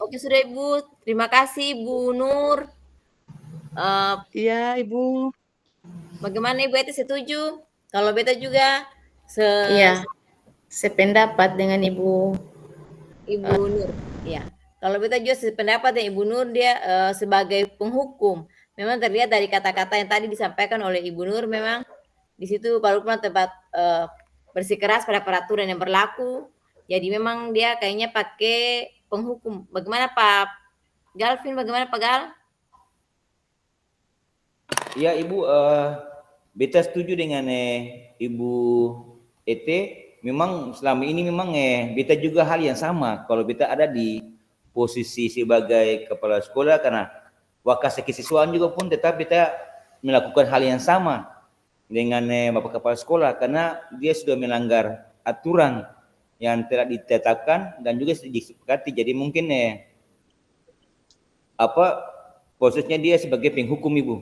Oke sudah Ibu, terima kasih Ibu Nur. Iya Ibu. Bagaimana Ibu Eti setuju? Kalau beta juga Iya, sependapat dengan Ibu. Nur. Ya. Kalau beta juga sependapat dengan Ibu Nur, dia sebagai penghukum. Memang terlihat dari kata-kata yang tadi disampaikan oleh Ibu Nur, memang di situ Pak Lukman tempat bersikeras pada peraturan yang berlaku. Jadi memang dia kayaknya pakai penghukum. Bagaimana Pak Galvin? Bagaimana Pak Gal? Ya Ibu, beta setuju dengan Ibu Ete. Memang selama ini memang beta juga hal yang sama. Kalau beta ada di posisi sebagai kepala sekolah, karena wakasa kesiswaan juga pun tetap beta melakukan hal yang sama dengan Bapak Kepala Sekolah, karena dia sudah melanggar aturan yang telah ditetapkan dan juga disepakati. Jadi mungkin posisinya dia sebagai penghukum Ibu,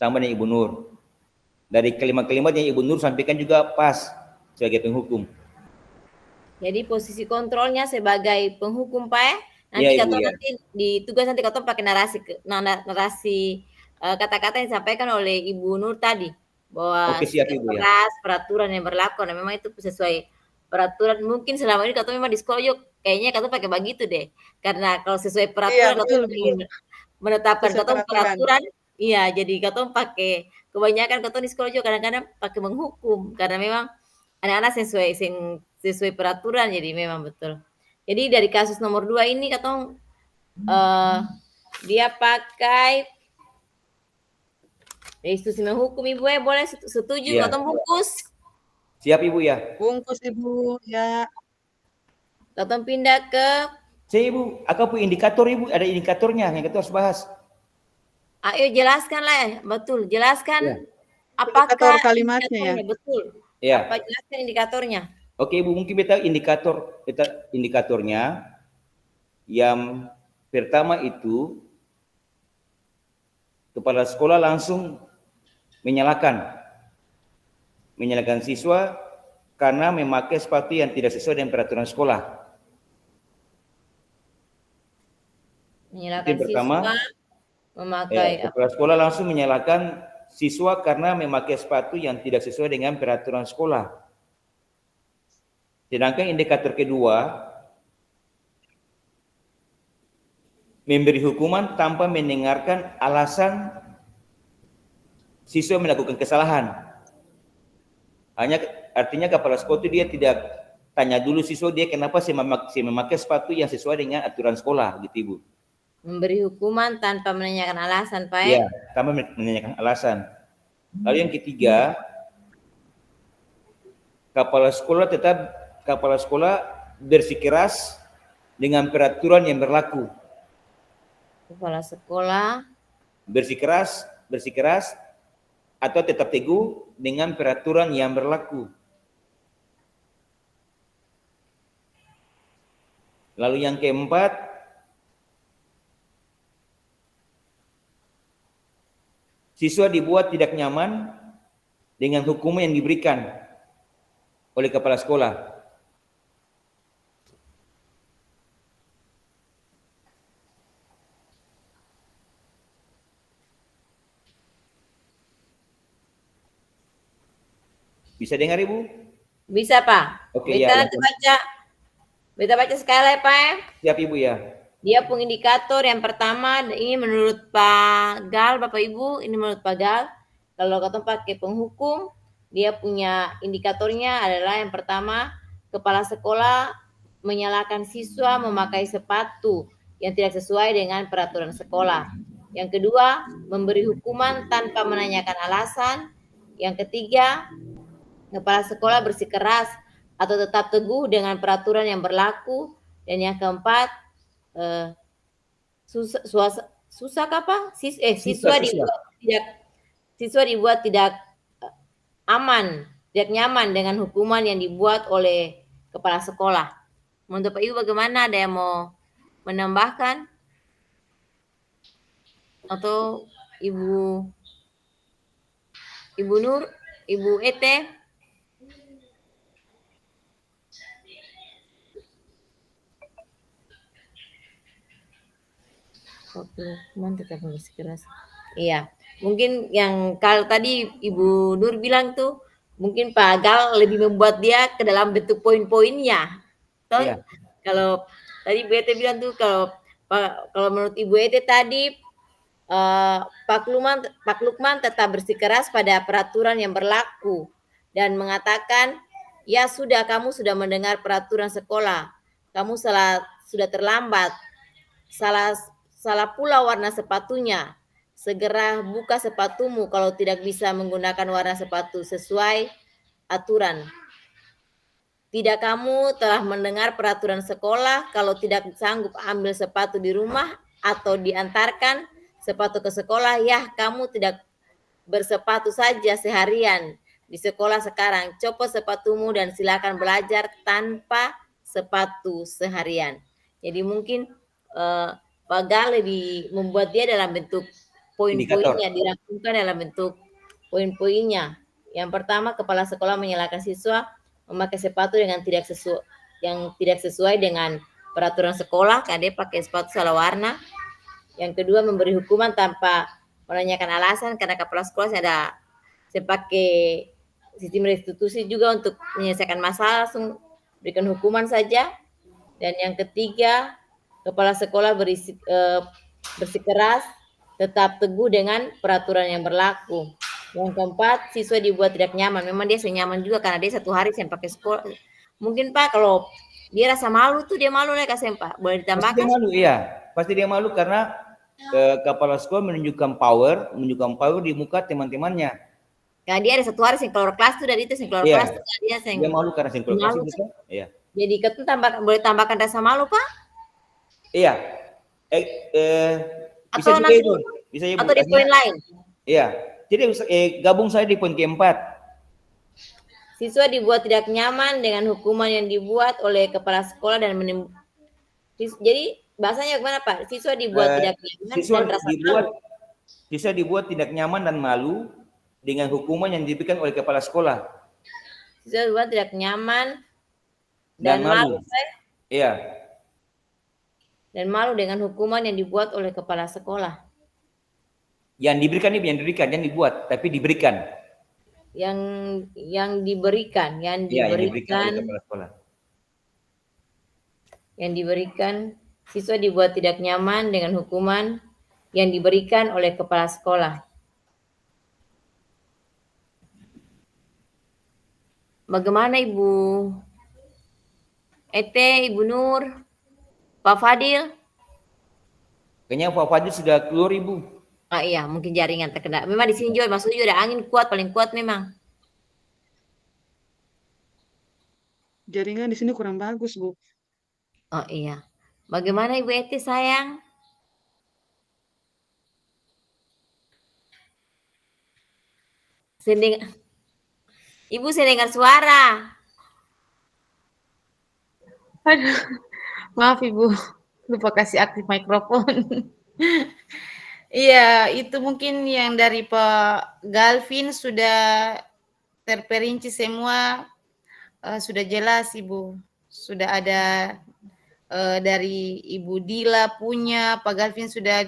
sama dengan Ibu Nur. Dari kalimat-kalimat yang Ibu Nur sampaikan juga pas sebagai penghukum. Jadi posisi kontrolnya sebagai penghukum Pak ya. Nanti Ya, Ibu, kata ya. nanti di tugas nanti kata pakai narasi kata-kata yang disampaikan oleh Ibu Nur tadi bahwa Oke, siap Ibu, ya. keras peraturan yang berlaku. Nah, memang itu sesuai peraturan. Mungkin selama ini kata memang di sekolah yuk kayaknya kata pakai begitu deh. Karena kalau sesuai peraturan kata ingin menetapkan Sesuai kata peraturan. peraturan, iya jadi kata pakai kebanyakan kata di sekolah juga kadang-kadang pakai menghukum karena memang anak-anak sesuai peraturan, jadi memang betul. Jadi dari kasus nomor 2 ini katong dia pakai institusi menghukum Ibu boleh setuju Iya. katong bungkus. Siap Ibu, ya. Bungkus Ibu, ya. Katong pindah ke Saya Ibu, apa indikator Ibu? Ada indikatornya yang kita harus bahas. ayo jelaskan lah, betul. Jelaskan Ya. apakah Indikator kalimatnya ya. indikatornya, betul. Ya. Apa jelaskan indikatornya? Oke Ibu, mungkin kita indikatornya yang pertama itu kepala sekolah langsung menyalahkan siswa karena memakai sepatu yang tidak sesuai dengan peraturan sekolah. Menyalahkan Yang pertama, siswa memakai kepala sekolah langsung menyalahkan siswa karena memakai sepatu yang tidak sesuai dengan peraturan sekolah. Sedangkan indikator kedua, memberi hukuman tanpa mendengarkan alasan siswa melakukan kesalahan. Artinya kepala sekolah itu dia tidak tanya dulu siswa dia kenapa sih memakai sepatu yang sesuai dengan aturan sekolah, gitu Ibu. memberi hukuman tanpa menanyakan alasan, Pak. Iya, tanpa menanyakan alasan. Lalu yang ketiga, kepala sekolah bersikeras dengan peraturan yang berlaku. Kepala sekolah Bersikeras atau tetap teguh dengan peraturan yang berlaku. Lalu yang keempat, siswa dibuat tidak nyaman dengan hukuman yang diberikan oleh kepala sekolah. Bisa dengar Ibu? Bisa Pak. Oke, Beta ya. nanti baca. Beta baca sekali ya Pak ya. Siap Ibu ya. Dia punya indikator yang pertama, ini menurut Pak Gal, Bapak Ibu, ini menurut Pak Gal. Kalau katong pakai penghukum, dia punya indikatornya adalah yang pertama, kepala sekolah menyalahkan siswa memakai sepatu yang tidak sesuai dengan peraturan sekolah. Yang kedua, memberi hukuman tanpa menanyakan alasan. Yang ketiga, kepala sekolah bersikeras atau tetap teguh dengan peraturan yang berlaku. Dan yang keempat, susah apa? Siswa dibuat tidak aman, tidak nyaman dengan hukuman yang dibuat oleh kepala sekolah. Menurut Pak Ibu bagaimana? Ada yang mau menambahkan? Atau Ibu Nur, Ibu Ete? Hukuman tetap bersikeras. Iya, mungkin yang kalau tadi Ibu Nur bilang tuh, mungkin Pak Gal lebih membuat dia ke dalam bentuk poin-poinnya. Toh, Iya. kalau tadi Bu Ete bilang tuh, kalau menurut Ibu Ete tadi, Pak Lukman tetap bersikeras pada peraturan yang berlaku dan mengatakan, ya sudah, kamu sudah mendengar peraturan sekolah, kamu sudah terlambat, salah pula warna sepatunya. Segera buka sepatumu kalau tidak bisa menggunakan warna sepatu sesuai aturan. Tidak, kamu telah mendengar peraturan sekolah, kalau tidak sanggup ambil sepatu di rumah atau diantarkan sepatu ke sekolah, ya kamu tidak bersepatu saja seharian di sekolah sekarang. Copot sepatumu dan silakan belajar tanpa sepatu seharian. Jadi mungkin Pak Gal lebih membuat dia dalam bentuk poin-poinnya, dirangkumkan dalam bentuk poin-poinnya. Yang pertama, kepala sekolah menyalahkan siswa memakai sepatu yang tidak sesuai dengan peraturan sekolah, karena dia pakai sepatu salah warna. Yang kedua, memberi hukuman tanpa menanyakan alasan, karena kepala sekolah saya pakai sistem restitusi juga untuk menyelesaikan masalah, langsung berikan hukuman saja. Dan yang ketiga, kepala sekolah bersikeras, tetap teguh dengan peraturan yang berlaku. Yang keempat, siswa dibuat tidak nyaman. Memang dia senyaman juga karena dia 1 hari saya pakai sekolah. Mungkin Pak, kalau dia rasa malu tuh, dia malu nih Kak Pak. Boleh ditambahkan? Pasti dia malu, iya. Pasti dia malu karena kepala sekolah menunjukkan power di muka teman-temannya. Karena dia ada 1 hari sing keluar kelas tuh, dari itu sing keluar kelas tuh dia malu karena sing keluar kelas itu. Iya. Jadi ketemu boleh tambahkan rasa malu Pak? Iya. Bisa atau juga itu. Bisa Ibu. Atau di poin lain? Iya. Jadi gabung saya di poin keempat. Siswa dibuat tidak nyaman dengan hukuman yang dibuat oleh kepala sekolah dan jadi bahasanya gimana Pak? Siswa dibuat tidak nyaman dan rasa malu. Siswa dibuat tidak nyaman dan malu dengan hukuman yang diberikan oleh kepala sekolah. Siswa dibuat tidak nyaman dan malu. Iya. Dan malu dengan hukuman yang dibuat oleh kepala sekolah. Yang diberikan ini yang dibuat, tapi diberikan. Yang diberikan oleh kepala sekolah. Yang diberikan, siswa dibuat tidak nyaman dengan hukuman yang diberikan oleh kepala sekolah. Bagaimana Ibu Ete, Ibu Nur, Pak Fadil? Kayaknya Pak Fadil sudah keluar Ibu. Iya, mungkin jaringan terkena. Memang di sini juga, maksudnya juga ada angin kuat, paling kuat memang. Jaringan di sini kurang bagus, Bu. Oh iya. Bagaimana Ibu Eti sayang? Ibu saya dengar suara. Aduh, maaf Ibu, lupa kasih aktif mikrofon. Iya, itu mungkin yang dari Pak Galvin sudah terperinci semua, sudah jelas Ibu. Sudah ada dari Ibu Dila punya, Pak Galvin sudah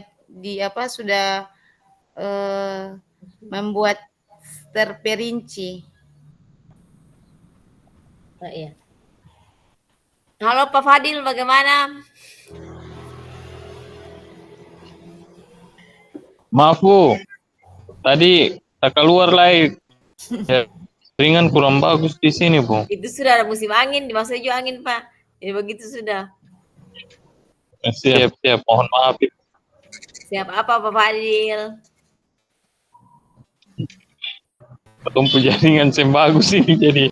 membuat terperinci. Oh, iya. Halo Pak Fadil, bagaimana? Maaf Bu, tadi tak keluar lagi. Ya, ringan kurang bagus di sini Bu. Itu sudah ada musim angin, dimasuk juga angin Pak. Jadi begitu sudah. Siap, siap. Mohon maaf. Siap apa Pak Fadil? Ketumpu jaringan sem bagus ini jadi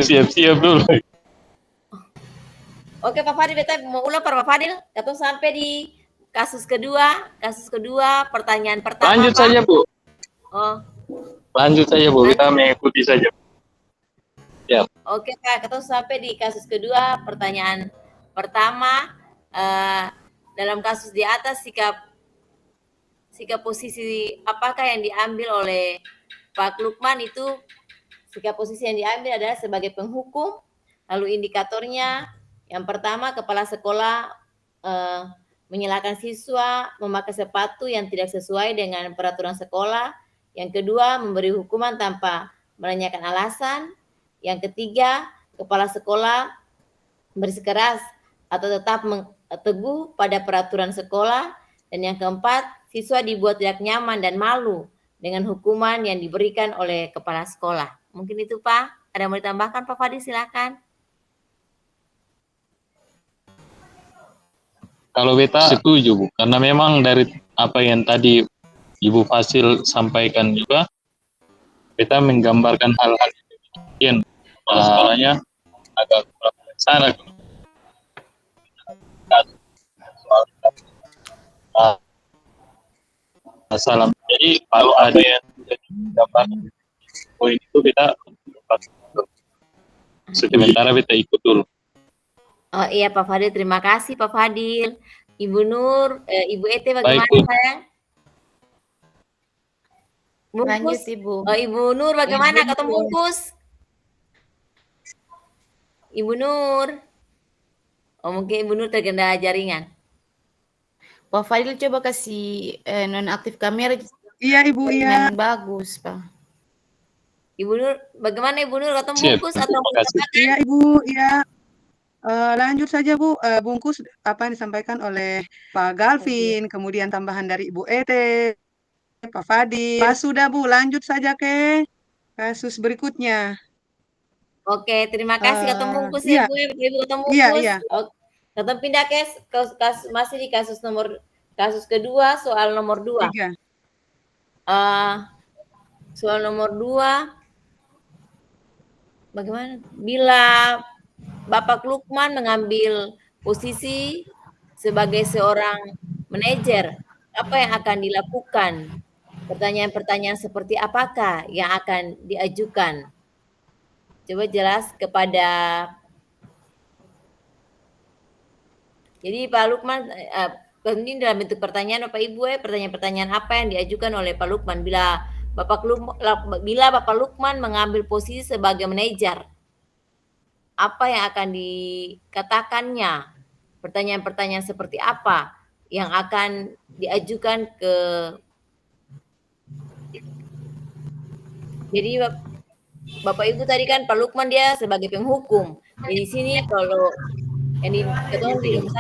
siap-siap dulu. Oke Pak Fadil, beta mau ulang Pak Fadil. Kita sampai di kasus kedua, pertanyaan pertama. Lanjut Pak. saja Bu. Oh, Lanjut saja Bu, kita mengikuti saja. Siap. oke Pak, kita sampai di kasus kedua, pertanyaan pertama. Dalam kasus di atas, sikap posisi apakah yang diambil oleh Pak Lukman itu? Sikap posisi yang diambil adalah sebagai penghukum. Lalu indikatornya, yang pertama, kepala sekolah menyalahkan siswa memakai sepatu yang tidak sesuai dengan peraturan sekolah. Yang kedua, memberi hukuman tanpa menanyakan alasan. Yang ketiga, kepala sekolah bersikeras atau tetap teguh pada peraturan sekolah. Dan yang keempat, siswa dibuat tidak nyaman dan malu dengan hukuman yang diberikan oleh kepala sekolah. Mungkin itu Pak. Ada yang mau ditambahkan Pak Fadil, silakan. Kalau beta setuju Bu, karena memang dari apa yang tadi Ibu Fasil sampaikan juga, beta menggambarkan hal-hal yang sekolahnya agak kurang sana. Salam. Jadi kalau ada yang dapat poin itu kita sementara kita ikut dulu. Oh iya Pak Fadil, terima kasih Pak Fadil. Ibu Nur, Ibu Ete bagaimana Baik, Bu. sayang? Lanjut Bungkus. Ibu. Oh Ibu Nur bagaimana? Ketemu bungkus? Ibu Nur. Oh mungkin Ibu Nur terkendala jaringan. Pak Fadil coba kasih nonaktif kamera Iya Ibu, iya. dengan bagus Pak. Ibu Nur, bagaimana Ibu Nur? Ketemu Siap. bungkus atau Terima kasih. Iya Ibu, iya. Lanjut saja Bu, bungkus apa yang disampaikan oleh Pak Galvin, kemudian tambahan dari Ibu Ete, Pak Fadil. Pas sudah Bu, lanjut saja ke kasus berikutnya. Oke, terima kasih ketemu bungkus Iya. ya Bu, Ibu ketemu Iya, bungkus. iya. Oke. Kita pindah ke kasus masih di kasus kedua, soal nomor 2. 3. Soal nomor 2, bagaimana? Bila Bapak Lukman mengambil posisi sebagai seorang manajer, apa yang akan dilakukan? Pertanyaan-pertanyaan seperti apakah yang akan diajukan? Coba jelas kepada. Jadi Pak Lukman, ini dalam bentuk pertanyaan Bapak Ibu, pertanyaan-pertanyaan apa yang diajukan oleh Pak Lukman bila Bapak Lukman mengambil posisi sebagai manajer, apa yang akan dikatakannya? Pertanyaan-pertanyaan seperti apa yang akan diajukan ke. Jadi Bapak Ibu tadi kan Pak Lukman dia sebagai penghukum. Di sini kalau yang di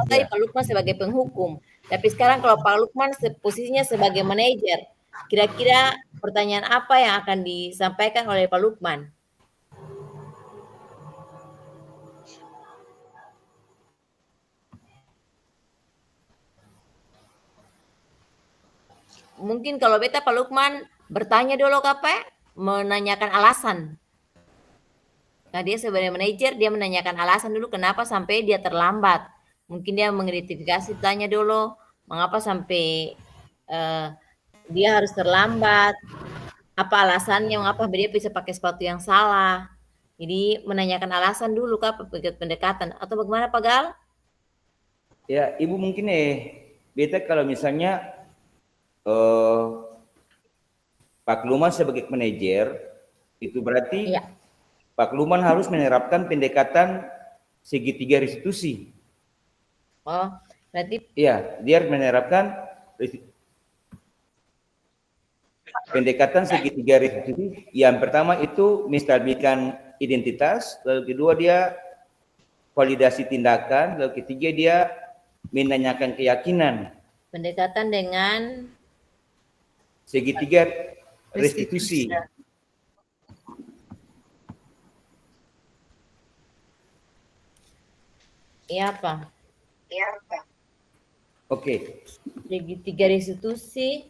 tadi Pak Lukman sebagai penghukum. Tapi sekarang kalau Pak Lukman posisinya sebagai manajer, kira-kira pertanyaan apa yang akan disampaikan oleh Pak Lukman? Mungkin kalau beta Pak Lukman bertanya dulu menanyakan alasan. Nah, dia sebagai manajer, dia menanyakan alasan dulu kenapa sampai dia terlambat. Mungkin dia mengidentifikasi, tanya dulu mengapa sampai dia harus terlambat. Apa alasannya, mengapa dia bisa pakai sepatu yang salah. Jadi menanyakan alasan dulu pendekatan. Atau bagaimana Pak Gal? Ya, Ibu mungkin beta kalau misalnya Pak Luman sebagai manajer, itu berarti Iya. Pak Luman harus menerapkan pendekatan segitiga restitusi. Oh, berarti Iya, dia menerapkan pendekatan segitiga restitusi. Yang pertama itu menstabilkan identitas, lalu kedua dia validasi tindakan, lalu ketiga dia menanyakan keyakinan. Pendekatan dengan Segitiga restitusi. iya Pak. Oke. Segitiga restitusi.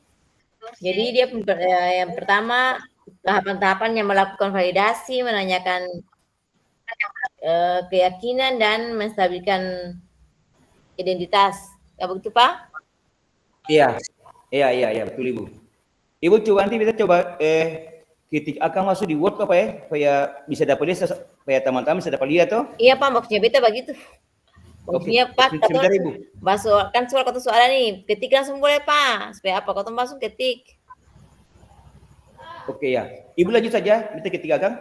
Jadi dia yang pertama tahapan-tahapan yang melakukan validasi, menanyakan keyakinan dan menstabilkan identitas. Ya begitu Pak? Iya. Iya, betul Ibu. Ibu coba nanti kita coba ketik akan masuk di Word apa ya, supaya bisa dapat lihat, supaya teman-teman bisa dapat lihat toh. Iya Pak, maksudnya beta begitu. Maksudnya Pak, Sebentar Ibu. masuk kan soal kata soalnya nih, ketik langsung boleh Pak. Supaya apa? Kau langsung ketik. Oke ya. Ibu lanjut saja, kita ketik Akang.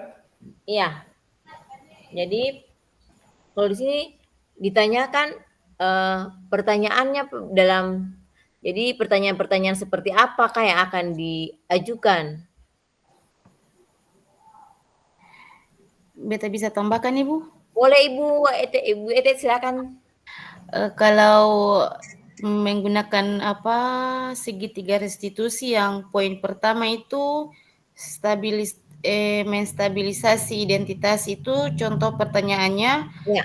Iya. Jadi kalau di sini ditanyakan pertanyaannya dalam, jadi pertanyaan-pertanyaan seperti apakah yang akan diajukan? Beta bisa tambahkan Ibu? Boleh Ibu Ete silakan. Kalau menggunakan segitiga restitusi, yang poin pertama itu menstabilisasi identitas, itu contoh pertanyaannya. Ya.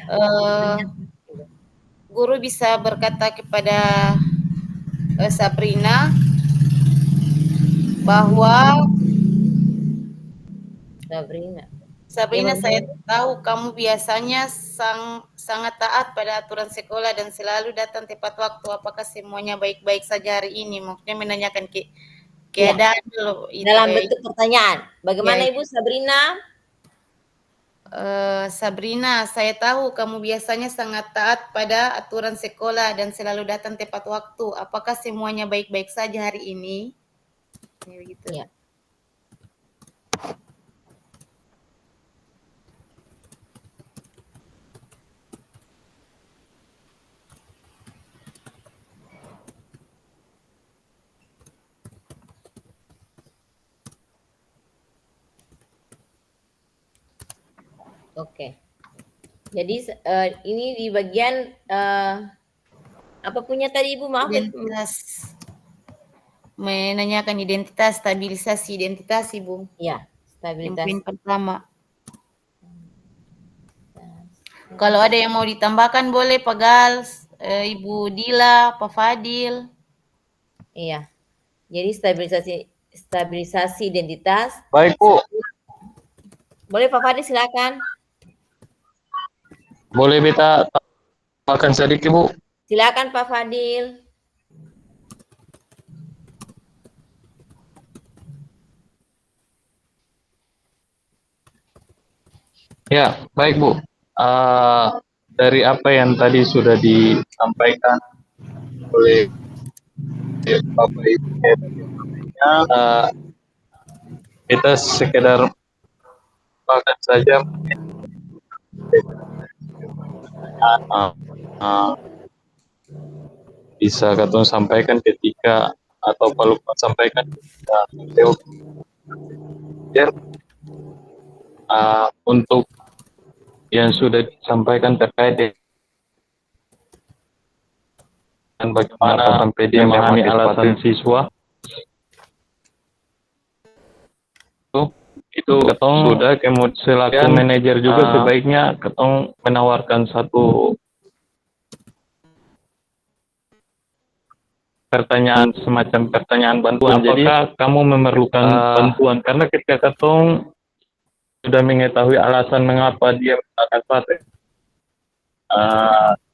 Guru bisa berkata kepada Sabrina bahwa Sabrina, saya tahu kamu biasanya sangat taat pada aturan sekolah dan selalu datang tepat waktu. Apakah semuanya baik-baik saja hari ini? Maksudnya menanyakan keadaan dulu. Dalam bentuk pertanyaan. Bagaimana Ya. Ibu Sabrina? Sabrina, saya tahu kamu biasanya sangat taat pada aturan sekolah dan selalu datang tepat waktu. Apakah semuanya baik-baik saja hari ini? Ya, begitu. Ya. Oke. Jadi ini di bagian apa punya tadi Ibu? Maaf. Identitas. Menanyakan identitas, stabilisasi identitas Ibu. Iya, stabilitas. Yang poin pertama. Kalau ada yang mau ditambahkan boleh Pak Gal, Ibu Dila, Pak Fadil. Iya. Jadi stabilisasi identitas. Baik Bu. Boleh Pak Fadil silakan. Boleh beta tambahkan sedikit Bu? Silakan Pak Fadil. Ya, baik Bu. Dari apa yang tadi sudah disampaikan oleh Bapak Ibu, kita sekedar bahkan saja bisa katong sampaikan ketika, atau perlu sampaikan ketika untuk yang sudah disampaikan terkait dengan bagaimana sampai dia memahami alasan siswa, itu ketong sudah selaku manajer juga sebaiknya ketong menawarkan satu pertanyaan, semacam pertanyaan bantuan. Apakah kamu memerlukan bantuan? Karena ketika ketong sudah mengetahui alasan mengapa dia akan pakai,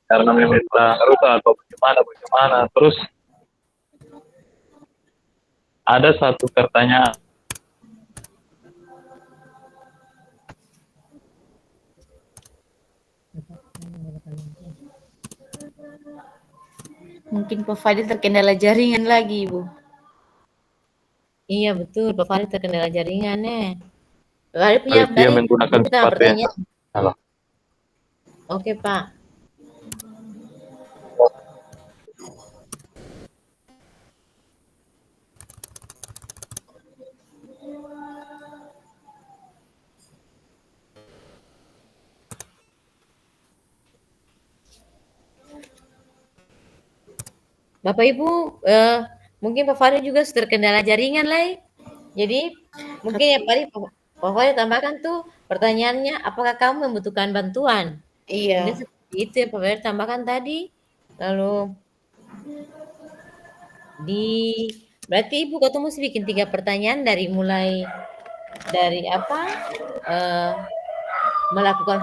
karena meminta rupa atau bagaimana, terus ada satu pertanyaan. Mungkin Pak Fadil terkendala jaringan lagi Ibu. Iya betul, Pak Fadil terkendala jaringan. Lalu punya Dia menggunakan sesuatu yang salah. Oke Pak. Bapak Ibu, mungkin Pak Fadil juga terkendala jaringan lah. Jadi mungkin ya tadi Pak Fadil tambahkan tuh pertanyaannya, apakah kamu membutuhkan bantuan? Mungkin Iya. seperti itu yang Pak Fadil tambahkan tadi. Lalu berarti Ibu ketemu mesti bikin 3 pertanyaan dari mulai dari apa? eh, melakukan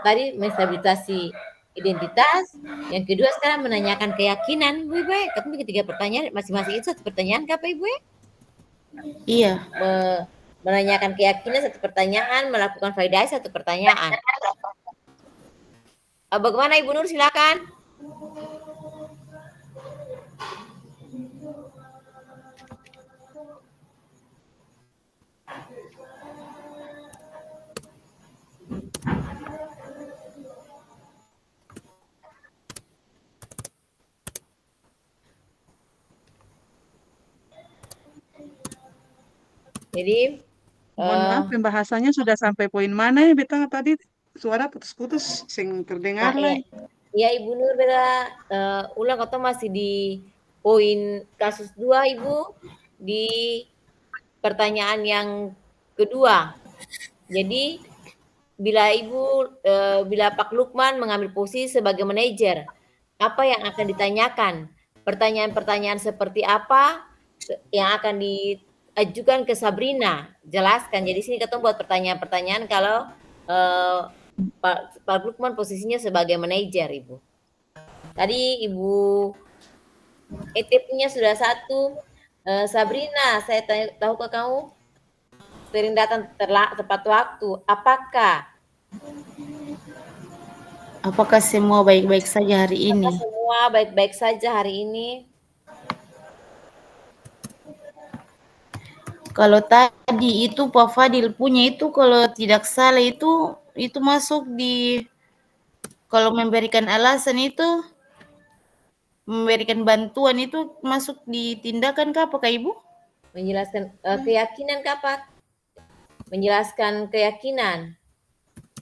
tadi menstabilisasi identitas, yang kedua sekarang menanyakan keyakinan, Bu Ibu. Ketemu bikin 3 pertanyaan, masing-masing itu 1 pertanyaan kah Pak Ibu? Iya. Menanyakan keyakinan 1 pertanyaan, melakukan validasi 1 pertanyaan. Bagaimana Ibu Nur, silakan. Jadi Mohon maaf, pembahasannya sudah sampai poin mana ya, Beta tadi suara putus-putus, sing terdengar lah. Iya Ibu Nur, beta ulang atau masih di poin kasus 2 Ibu, di pertanyaan yang kedua. Jadi bila Pak Lukman mengambil posisi sebagai manajer, apa yang akan ditanyakan? Pertanyaan-pertanyaan seperti apa yang akan diajukan ke Sabrina? Jelaskan. Jadi sini kita buat pertanyaan-pertanyaan kalau Pak Lukman posisinya sebagai manajer, Ibu. Tadi Ibu ET punya sudah 1. Sabrina, saya tahu ke kamu sering datang tepat waktu. Apakah semua baik-baik saja hari ini? Semua baik-baik saja hari ini? Kalau tadi itu Pak Fadil punya itu, kalau tidak salah itu masuk di, kalau memberikan alasan itu, memberikan bantuan itu masuk di tindakan kah apakah Ibu? Menjelaskan keyakinan kah Pak? Menjelaskan keyakinan.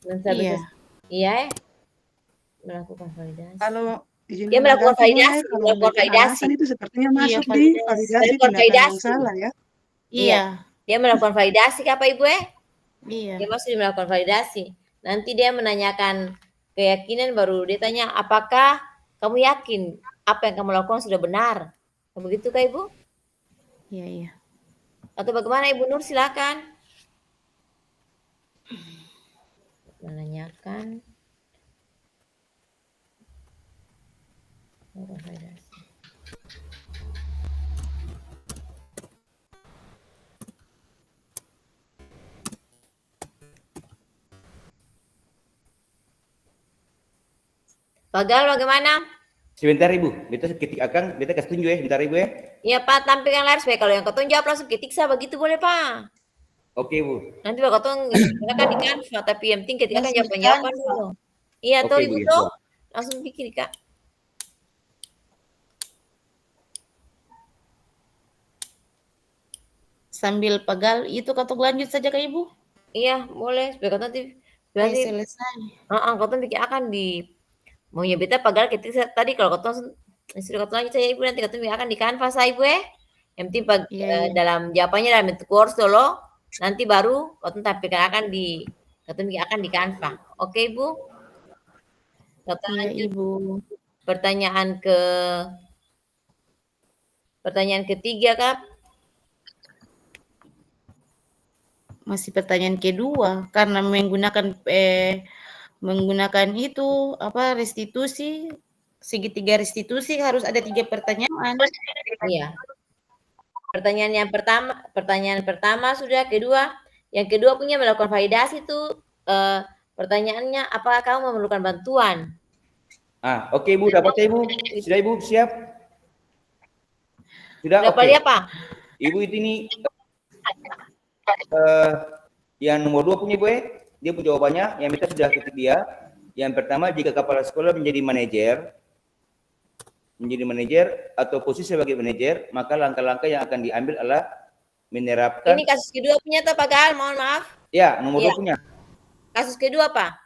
Iya. Iya. Melakukan validasi. Kalau dia melakukan validasi, melakukan validasi itu sepertinya masuk di validasi tindakan salah ya. Iya. Dia melakukan validasi apa Ibu Iya. Dia masih melakukan validasi. Nanti dia menanyakan keyakinan, baru dia tanya apakah kamu yakin apa yang kamu lakukan sudah benar. Begitu kah Ibu? Iya, iya. Atau bagaimana Ibu Nur, silakan. Menanyakan validasi. Pagal bagaimana? Sebentar Ibu, beta ketik akan, beta kasih tunjuk ya, bentar Ibu ya. Iya Pak, tampilkan layar supaya kalau yang ketong jawab langsung ketik saya, begitu boleh Pak? Oke Bu. Nanti Pak ketong silakan di Canva, tapi yang penting ketik akan jawaban dulu. Iya toh Ibu toh, langsung bikin Kak. Sambil pagal itu ketong lanjut saja Kak Ibu? Iya boleh, supaya ketong nanti selesai. Ketong bikin akan di maunya beta pagal ketik tadi, kalau ketong sudah ketong lanjut saya Ibu, nanti ketong akan di Canva saya Ibu Yang penting dalam jawabannya dalam bentuk Word dulu, nanti baru ketong tampilkan akan di ketong bikin akan di Canva. Oke Ibu? Ketong lanjut Ibu. Pertanyaan ketiga Kak. Masih pertanyaan kedua, karena menggunakan itu apa, restitusi, segitiga restitusi harus ada 3 pertanyaan. Iya. Pertanyaan pertama sudah, yang kedua punya melakukan validasi itu pertanyaannya apakah kamu memerlukan bantuan? Oke Ibu, dapat ya Ibu. Sudah Ibu, siap? Sudah oke. Apa? Ibu ini yang nomor 2 punya Ibu dia punya jawabannya, yang kita sudah ketik dia. Yang pertama, jika kepala sekolah menjadi manajer atau posisi sebagai manajer, maka langkah-langkah yang akan diambil adalah menerapkan. Ini kasus kedua punya tuh Pak Gal, mohon maaf. Ya, nomor 2 punya. Kasus kedua Pak?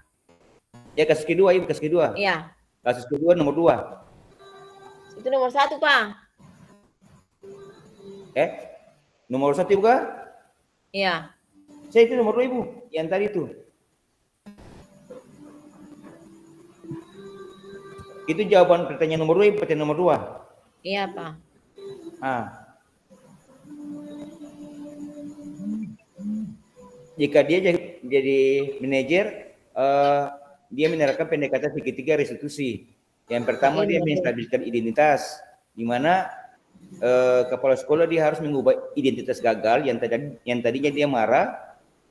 Ya, kasus kedua Ibu, kasus kedua. Iya. Kasus kedua nomor 2. Itu nomor 1, Pak. Nomor 1 Ibu kah? Iya. Saya itu nomor 2 Ibu, yang tadi itu. Itu jawaban pertanyaan nomor 2, pertanyaan nomor 2. Iya, Pak. Jika dia jadi manajer, dia menerapkan pendekatan segitiga restitusi. Yang pertama dia menstabilkan identitas, di mana kepala sekolah dia harus mengubah identitas gagal yang tadinya dia marah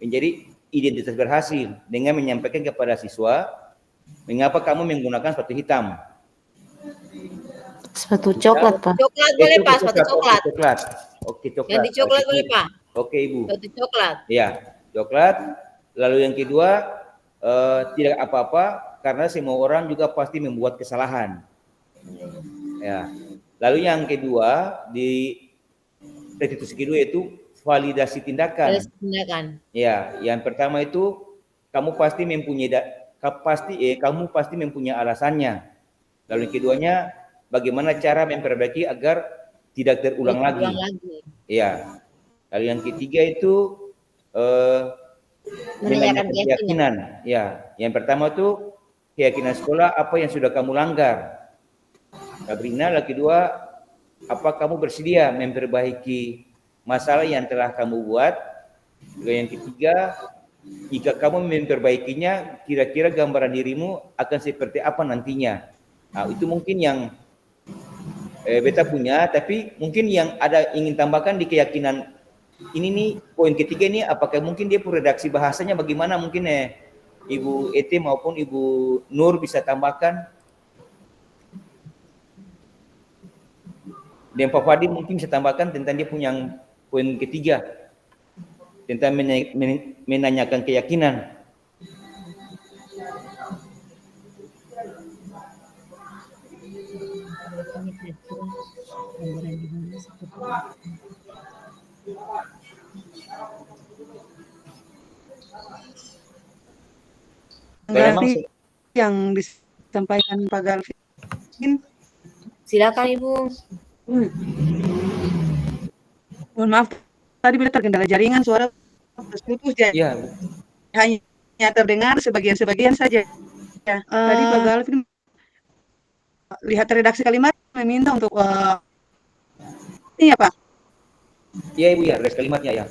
menjadi identitas berhasil dengan menyampaikan kepada siswa, mengapa kamu menggunakan sepatu hitam? Sepatu coklat, Pak. Coklat boleh, Pak. Sepatu coklat. Oke, coklat. Yang di coklat boleh, Pak. Oke, Ibu. Sepatu coklat. Ya, coklat. Lalu yang kedua, tidak apa-apa karena semua orang juga pasti membuat kesalahan. Ya. Lalu yang kedua di restitusi kedua itu validasi tindakan. Validasi tindakan. Ya, yang pertama itu kamu pasti mempunyai alasannya. Lalu yang keduanya bagaimana cara memperbaiki agar tidak terulang lagi. Ya. Lalu yang ketiga itu menanyakan keyakinan. Ya, yang pertama itu keyakinan sekolah apa yang sudah kamu langgar. Sabrina, yang kedua, apa kamu bersedia memperbaiki masalah yang telah kamu buat? Yang ketiga, jika kamu memperbaikinya, kira-kira gambaran dirimu akan seperti apa nantinya? Nah, itu mungkin yang beta punya, tapi mungkin yang ada ingin tambahkan di keyakinan ini nih, poin ketiga ini, apakah mungkin dia redaksi bahasanya bagaimana? Mungkin Ibu Ete maupun Ibu Nur bisa tambahkan. Dan Pak Fadil mungkin bisa tambahkan tentang dia punya poin ketiga tentang menanyakan keyakinan. Berarti yang disampaikan Pak Galvin. Silakan Ibu. Mohon maaf, tadi bila terkendala jaringan suara putus jadi Ya. hanya terdengar sebagian saja. Ya, tadi Pak Galvin lihat redaksi kalimat meminta untuk ini ya Pak. Iya Ibu ya, redaksi kalimatnya ya.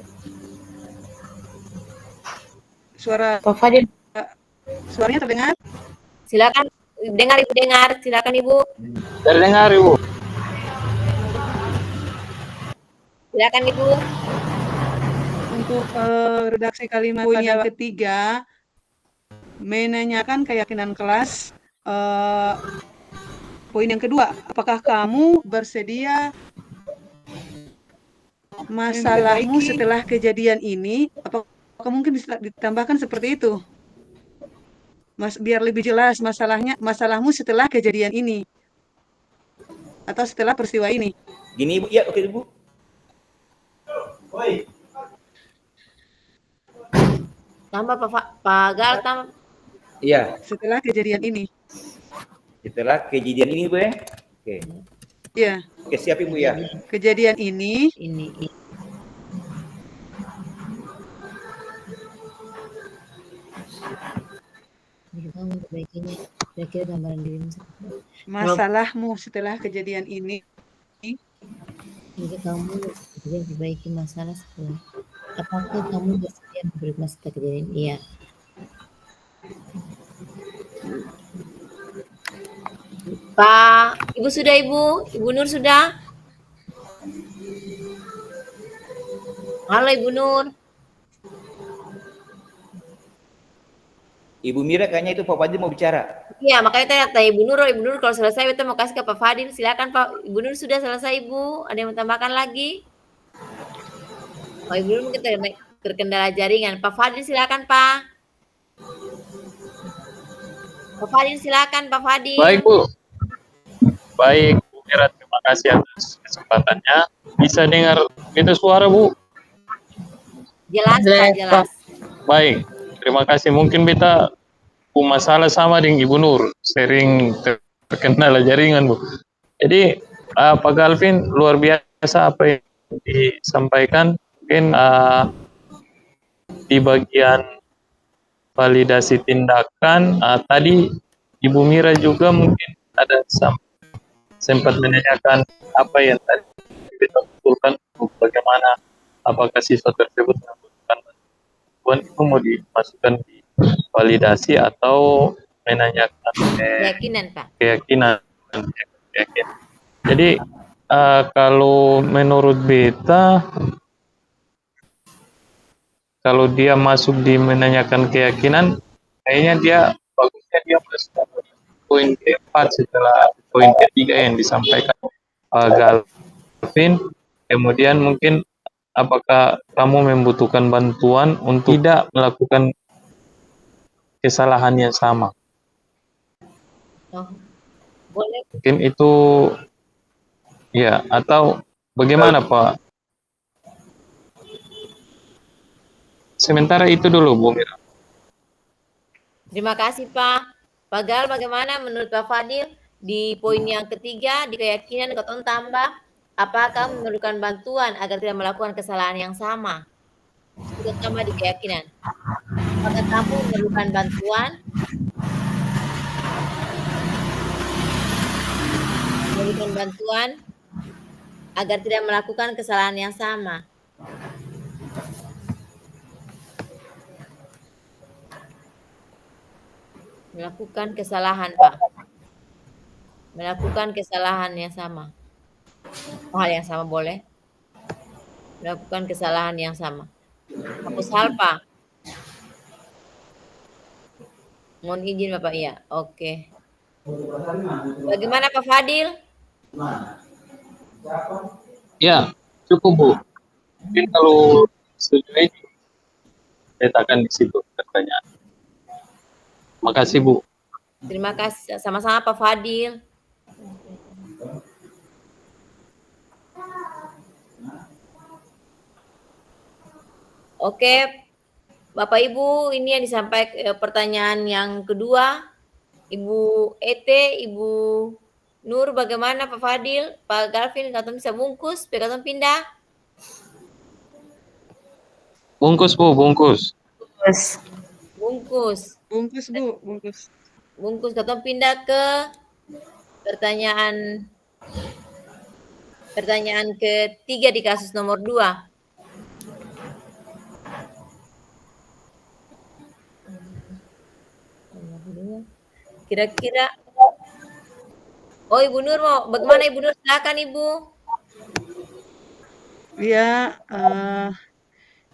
Pak Fadil. Suaranya terdengar? Silakan dengar Ibu, dengar. Silakan Ibu. Terdengar Ibu. Silakan Ibu. Untuk redaksi kalimat yang ketiga, menanyakan keyakinan kelas. Poin yang kedua, apakah kamu bersedia masalahmu setelah kejadian ini? Apakah mungkin bisa ditambahkan seperti itu? Biar lebih jelas masalahmu setelah kejadian ini atau setelah peristiwa ini. Gini Ibu, ya oke Ibu. Tambah Pak Gal, tambah. Iya. Setelah kejadian ini. Setelah kejadian ini Bu ya. Oke. Iya. Oke, siap Ibu ya. Kejadian ini. Masalahmu setelah kejadian ini. Jika kamu bersedia memperbaiki masalah setelah, apakah kamu bersedia memperbaiki masalah kejadian? Iya. Pak, Ibu sudah Ibu Nur sudah? Halo Ibu Nur. Ibu Mira kayaknya itu Pak Fadil mau bicara. Iya, makanya tanya Ibu Nur kalau selesai kita mau kasih ke Pak Fadil. Silakan Pak. Ibu Nur sudah selesai Ibu. Ada yang mau tambahkan lagi? Oh, Ibu Nur mungkin terkendala jaringan. Pak Fadil silakan Pak. Pak Fadil silakan Pak Fadil. Baik Bu. Baik Bu Mira, terima kasih atas kesempatannya. Bisa dengar itu suara Bu? Jelas Pak, jelas. Baik, terima kasih. Mungkin beta masalah sama dengan Ibu Nur, sering terkendala jaringan Bu. Jadi Pak Galvin luar biasa apa yang disampaikan. Mungkin di bagian validasi tindakan tadi Ibu Mira juga mungkin ada sempat menanyakan apa yang tadi kita usulkan untuk bagaimana apakah siswa tersebut membutuhkan bantuan itu mau dimasukkan di validasi atau menanyakan Keyakinan, Pak. keyakinan. Jadi kalau menurut beta, kalau dia masuk di menanyakan keyakinan, kayaknya dia bagusnya dia masuk poin keempat setelah poin ketiga yang disampaikan Galvin. Kemudian mungkin apakah kamu membutuhkan bantuan untuk tidak melakukan kesalahan yang sama? Oh, boleh. Mungkin itu ya, atau bagaimana Pak? Sementara itu dulu Bu Mira. Terima kasih Pak. Pak Gal, bagaimana menurut Pak Fadil di poin yang ketiga di keyakinan Keton tambah, apakah memerlukan bantuan agar tidak melakukan kesalahan yang sama? Terutama di keyakinan. Apakah kamu memerlukan bantuan? Memerlukan bantuan agar tidak melakukan kesalahan yang sama. Melakukan kesalahan, Pak. Melakukan kesalahan yang sama. Hal yang sama boleh. Melakukan kesalahan yang sama. Hapus hal, Pak. Mohon izin, Bapak. Iya, oke. Bagaimana Pak Fadil? Ya, cukup Bu. Mungkin kalau setuju letakkan di situ pertanyaan. Makasih Bu. Terima kasih. Sama-sama Pak Fadil. Oke, Bapak Ibu, ini yang disampaikan pertanyaan yang kedua. Ibu Ete, Ibu Nur, bagaimana Pak Fadil? Pak Galvin, katong bisa bungkus, katong pindah? Bungkus Bu, bungkus. Bungkus. Bungkus, Bu, bungkus. Bungkus, katong pindah ke pertanyaan ketiga di kasus nomor 2. Kira-kira, oh Ibu Nur mau, bagaimana Ibu Nur? Silakan Ibu. Iya,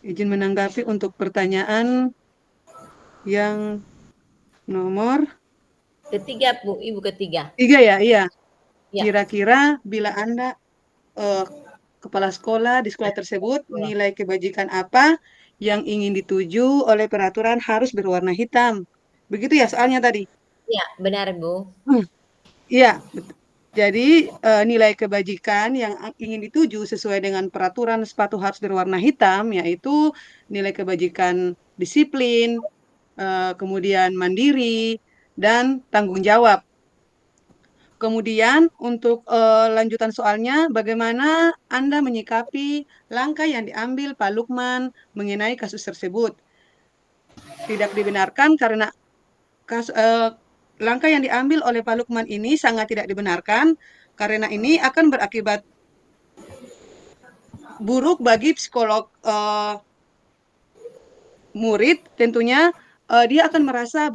izin menanggapi untuk pertanyaan yang nomor Ketiga Bu, Ibu ketiga. 3 ya, iya. Ya. Kira-kira bila Anda kepala sekolah di sekolah tersebut, nilai kebajikan apa yang ingin dituju oleh peraturan harus berwarna hitam. Begitu ya soalnya tadi? Ya, benar Bu. Iya, jadi nilai kebajikan yang ingin dituju sesuai dengan peraturan sepatu harus berwarna hitam, yaitu nilai kebajikan disiplin, kemudian mandiri, dan tanggung jawab. Kemudian untuk lanjutan soalnya, bagaimana Anda menyikapi langkah yang diambil Pak Lukman mengenai kasus tersebut? Tidak dibenarkan karena langkah yang diambil oleh Pak Lukman ini sangat tidak dibenarkan karena ini akan berakibat buruk bagi psikolog murid. Tentunya dia akan merasa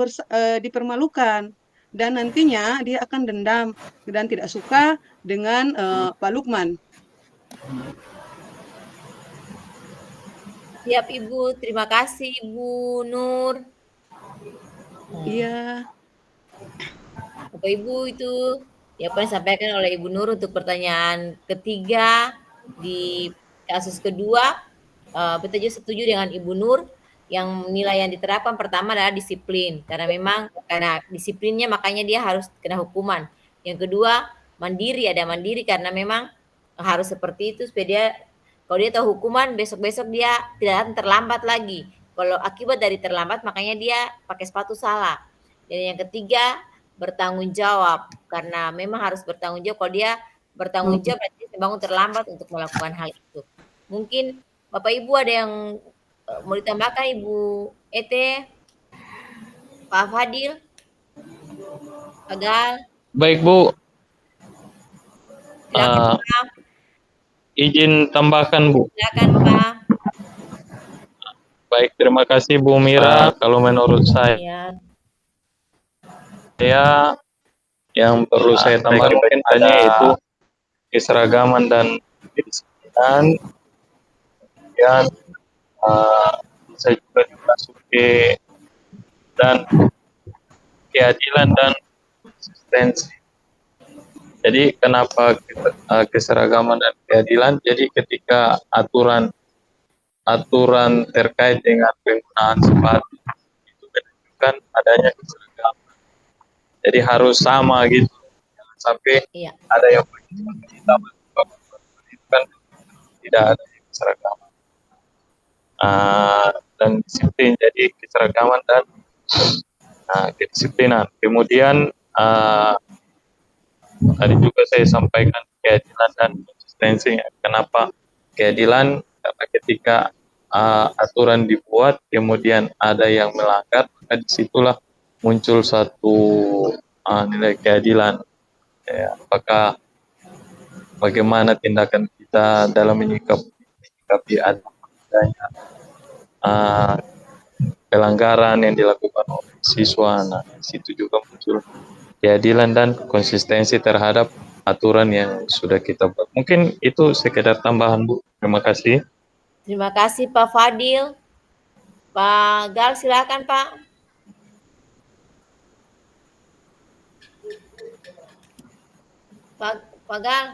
dipermalukan dan nantinya dia akan dendam dan tidak suka dengan Pak Lukman. Siap Ibu, terima kasih Ibu Nur. Iya. Bapak Ibu, itu yang disampaikan oleh Ibu Nur untuk pertanyaan ketiga di kasus kedua. Kita juga setuju dengan Ibu Nur yang nilai yang diterapkan pertama adalah disiplin, karena memang karena disiplinnya makanya dia harus kena hukuman. Yang kedua mandiri, ada mandiri karena memang harus seperti itu supaya dia, kalau dia tahu hukuman besok-besok dia tidak terlambat lagi. Kalau akibat dari terlambat makanya dia pakai sepatu salah. Dan yang ketiga bertanggung jawab, karena memang harus bertanggung jawab. Kalau dia bertanggung jawab, berarti dia bangun terlambat untuk melakukan hal itu. Mungkin Bapak Ibu ada yang mau ditambahkan, Ibu Ete, Pak Fadil, Pak Gal, Baik Bu, silakan eh, Pak, izin tambahkan Bu. silakan Pak. Baik, terima kasih Bu Mira. Kalau menurut saya Ya, yang perlu saya tambahkan mungkin hanya itu keseragaman dan kedisiplinan. Kemudian saya juga dimasuki dan keadilan dan konsistensi. Jadi kenapa keseragaman dan keadilan? Jadi ketika aturan terkait dengan penggunaan sepatu itu menunjukkan adanya keseragaman. Jadi harus sama gitu. Jangan sampai iya. ada yang ditambah itu kan tidak ada keseragaman. Dan disiplin, jadi keseragaman dan kedisiplinan. Kemudian tadi juga saya sampaikan keadilan dan konsistensi. Kenapa keadilan? Karena ketika aturan dibuat, kemudian ada yang melanggar, maka disitulah muncul satu nilai keadilan. Ya, apakah bagaimana tindakan kita dalam menyikapi adanya pelanggaran yang dilakukan oleh siswa. Nah, di situ juga muncul keadilan dan konsistensi terhadap aturan yang sudah kita buat. Mungkin itu sekedar tambahan Bu. Terima kasih. Terima kasih Pak Fadil. Pak Gal, silakan Pak. Pak Gal.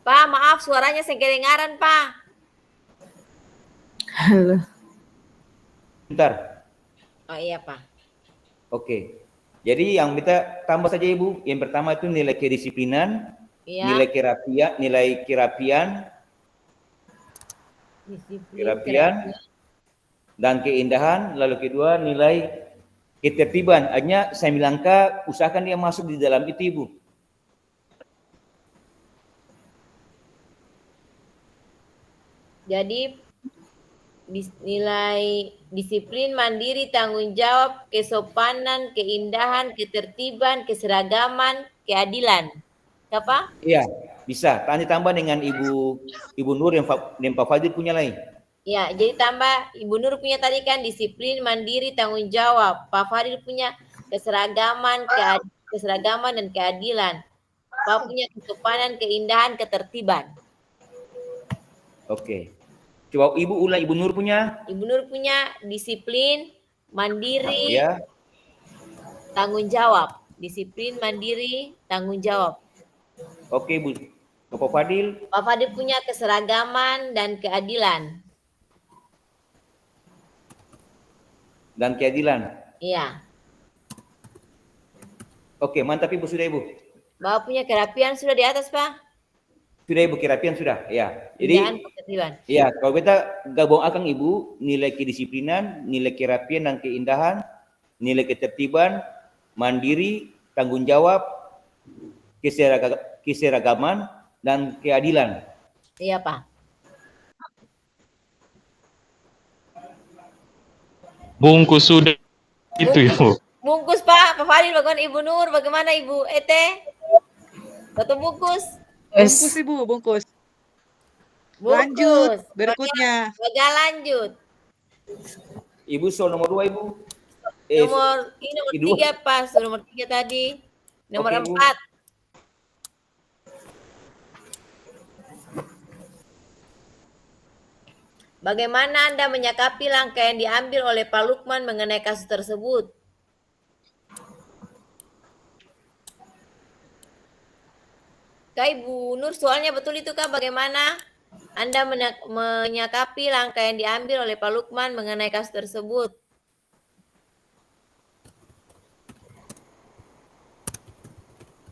Pak, maaf suaranya saya kedengaran, Pak. Halo. Bentar. Oh iya, Pak. Oke. Jadi yang kita tambah saja Ibu, yang pertama itu nilai kedisiplinan, Iya. nilai kerapian, Disiplin, dan keindahan. Lalu kedua nilai ketertiban. Artinya saya bilangkan usahakan dia masuk di dalam itu Ibu. Jadi nilai disiplin, mandiri, tanggung jawab, kesopanan, keindahan, ketertiban, keseragaman, keadilan. Apa? Iya, bisa. Tanya tambah dengan Ibu Nur yang Pak Fadil punya lain. Ya, jadi tambah Ibu Nur punya tadi kan disiplin, mandiri, tanggung jawab. Pak Fadil punya keseragaman, keseragaman dan keadilan. Pak punya kesopanan, keindahan, ketertiban. Oke. Coba Ibu ulang, Ibu Nur punya. Ibu Nur punya disiplin, mandiri, Ya. tanggung jawab. Disiplin, mandiri, tanggung jawab. Oke, Bu. Pak Fadil. Pak Fadil punya keseragaman dan keadilan. Dan keadilan. Iya. Oke, mantap Ibu, sudah Ibu. Bapak punya kerapian sudah di atas, Pak? Sudah Ibu, kerapian sudah. Ya. Keindahan, Jadi ketertiban. ya, kalau kita gabung akan Ibu, nilai kedisiplinan, nilai kerapian dan keindahan, nilai ketertiban, mandiri, tanggung jawab, keseragaman, dan keadilan. Iya, Pak. Bungkus sudah itu Ibu. Bungkus, Pak. Pak Fadil, bagaimana Ibu Nur? Bagaimana Ibu Ete? Satu bungkus. Bungkus Ibu, bungkus. Lanjut, Bungkus. berikutnya. Baga lanjut. Ibu soal nomor 2 Ibu. Nomor kedua. 3 pas. Nomor 3 tadi. Nomor Oke, Bu. 4. Bagaimana Anda menyikapi langkah yang diambil oleh Pak Lukman mengenai kasus tersebut? Kak Ibu Nur, soalnya betul itu Kak, bagaimana? Anda menyakapi langkah yang diambil oleh Pak Lukman mengenai kasus tersebut.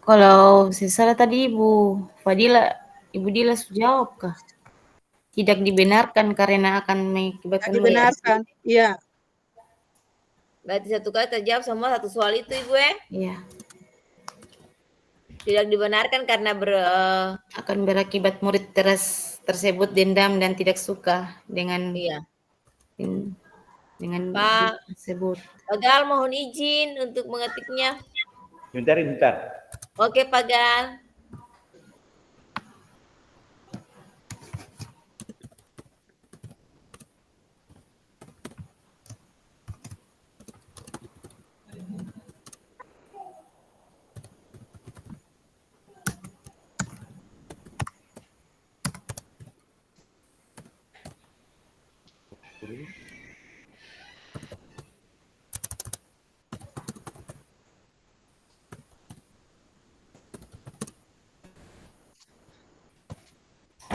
Kalau saya salah tadi Ibu Dila sudah jawab kah? Tidak dibenarkan karena akan mengakibatkan Dibenarkan. Iya. Berarti satu kali terjawab semua satu soal itu, Ibu ya? Iya, Tidak dibenarkan karena akan berakibat murid tersebut dendam dan tidak suka dengan iya. dengan Pak tersebut. Gal mohon izin untuk mengetiknya. Sebentar. Oke, Pak Gal.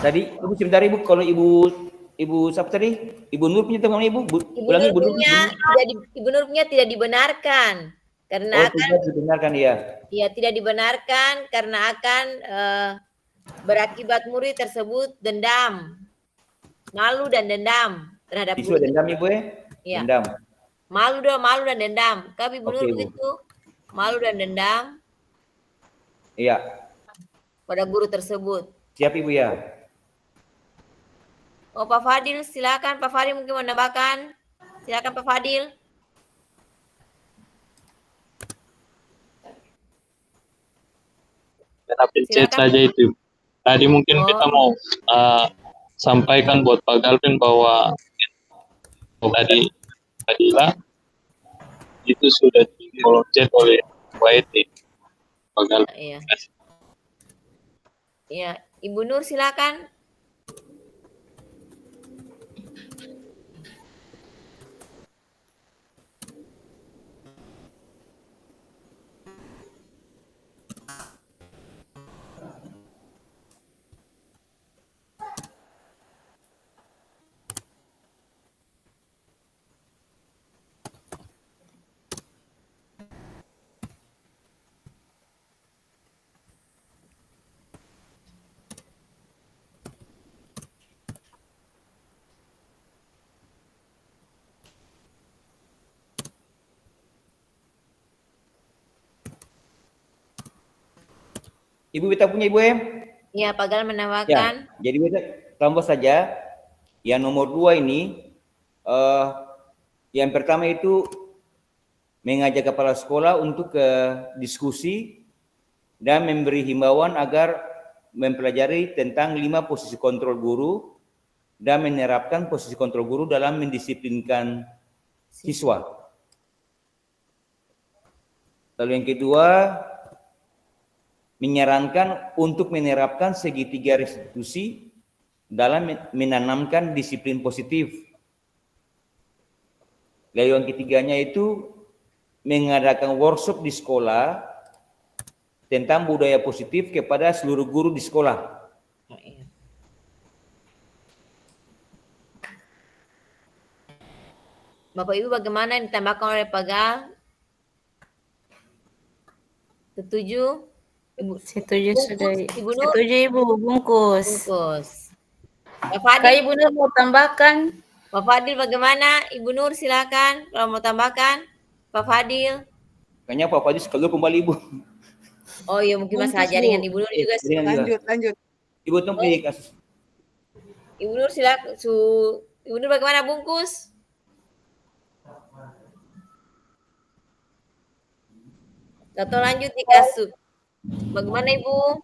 Tadi Ibu sebentar Ibu, kalau Ibu siapa tadi? Ibu Nur punya teman Ibu? Ulangi Ibu Nur. Ibu Nur punya tidak dibenarkan karena Oh, akan tidak dibenarkan ya. ya tidak dibenarkan karena akan berakibat murid tersebut dendam, malu dan dendam terhadap Siswa guru. dendam Ibu ya? Iya. Dendam. Malu dan dendam. Kami Ibu Nur Oke, Bu. begitu, malu dan dendam Iya. pada guru tersebut. Siap Ibu ya. Oh, Pak Fadil, silakan Pak Fadil mungkin menambahkan. Silakan Pak Fadil. Tapi chat Silakan. saja itu. Tadi mungkin Oh. kita mau sampaikan buat Pak Galvin bahwa tadi Fadila itu sudah di-follow chat oleh WIT. Pak Galvin. Iya. Iya, Ibu Nur silakan. Ibu kita punya Ibu ya? Iya, Pak Gal Ya, menambahkan. jadi kita tambah saja. Yang nomor 2 ini, yang pertama itu mengajak kepala sekolah untuk diskusi dan memberi himbauan agar mempelajari tentang 5 posisi kontrol guru dan menerapkan posisi kontrol guru dalam mendisiplinkan siswa. Lalu yang kedua, menyarankan untuk menerapkan segitiga restitusi dalam menanamkan disiplin positif. Lalu yang ketiganya itu mengadakan workshop di sekolah tentang budaya positif kepada seluruh guru di sekolah. Bapak Ibu bagaimana yang ditambahkan oleh Pak Gal? Setuju? Ibu Setuju Bungkus, sudah. Ibu Nur? Setuju Ibu, bungkus. Bungkus. Pak Kak Fadil, Ibu Nur mau tambahkan? Pak Fadil bagaimana? Ibu Nur silakan kalau mau tambahkan. Pak Fadil. Kayaknya Pak Fadil sekali kembali Ibu. Oh iya mungkin masalah Bungkus, Bu. jaringan Ibu Nur juga. Lanjut. Ibu tuh pilih kasus. Ibu Nur silakan. Ibu Nur bagaimana bungkus? Atau lanjut di kasus. Bagaimana Ibu?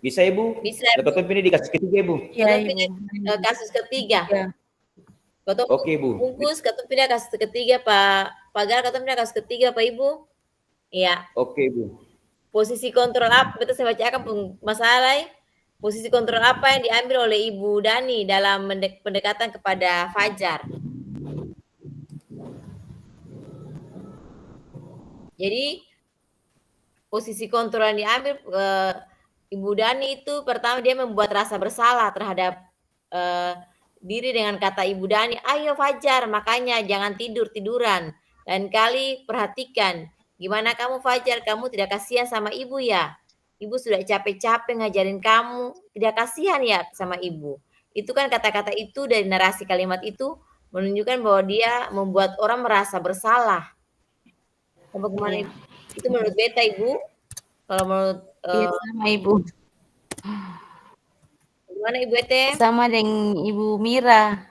Bisa Ibu? Bisa. Dapat pilih di kasus ketiga Ibu. Ya, Ketum Ibu. pindah kasus ketiga. Ya. Ketum Oke Bu. bungkus, ketum pindah kasus ketiga Pak Gal, ketum pindah kasus ketiga Pak Ibu. Iya. Oke Bu. Posisi kontrol apa? Betul saya bacakan masalah. Posisi kontrol apa yang diambil oleh Ibu Dani dalam pendekatan kepada Fajar? Jadi posisi kontrol yang diambil Ibu Dani itu pertama dia membuat rasa bersalah terhadap diri dengan kata Ibu Dani, ayo Fajar, makanya jangan tiduran. Lain kali perhatikan, gimana kamu Fajar, kamu tidak kasihan sama ibu ya? Ibu sudah capek-capek ngajarin kamu, tidak kasihan ya sama ibu. Itu kan kata-kata itu dari narasi kalimat itu menunjukkan bahwa dia membuat orang merasa bersalah. Bagaimana Iya, itu menurut beta Ibu? Kalau menurut iya sama Ibu. gimana Ibu Ete? Sama dengan Ibu Mira.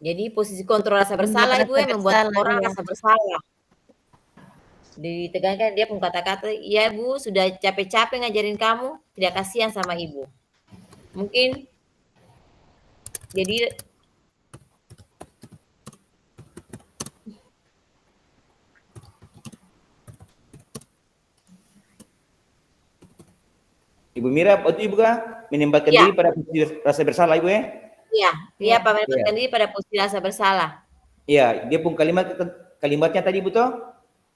Jadi posisi kontrol rasa bersalah Membuat Ibu rasa ya membuat bersalah, orang iya. rasa bersalah. Ditekankan dia pun kata-kata, ya Bu sudah capek-capek ngajarin kamu, tidak kasihan sama Ibu. Mungkin jadi Ibu Mira, waktu Ibu kah menempatkan Ya. diri pada posisi rasa bersalah Ibu ya? iya, Iya. Pak menempatkan diri pada posisi rasa bersalah. Iya, dia pun kalimatnya tadi Ibu toh?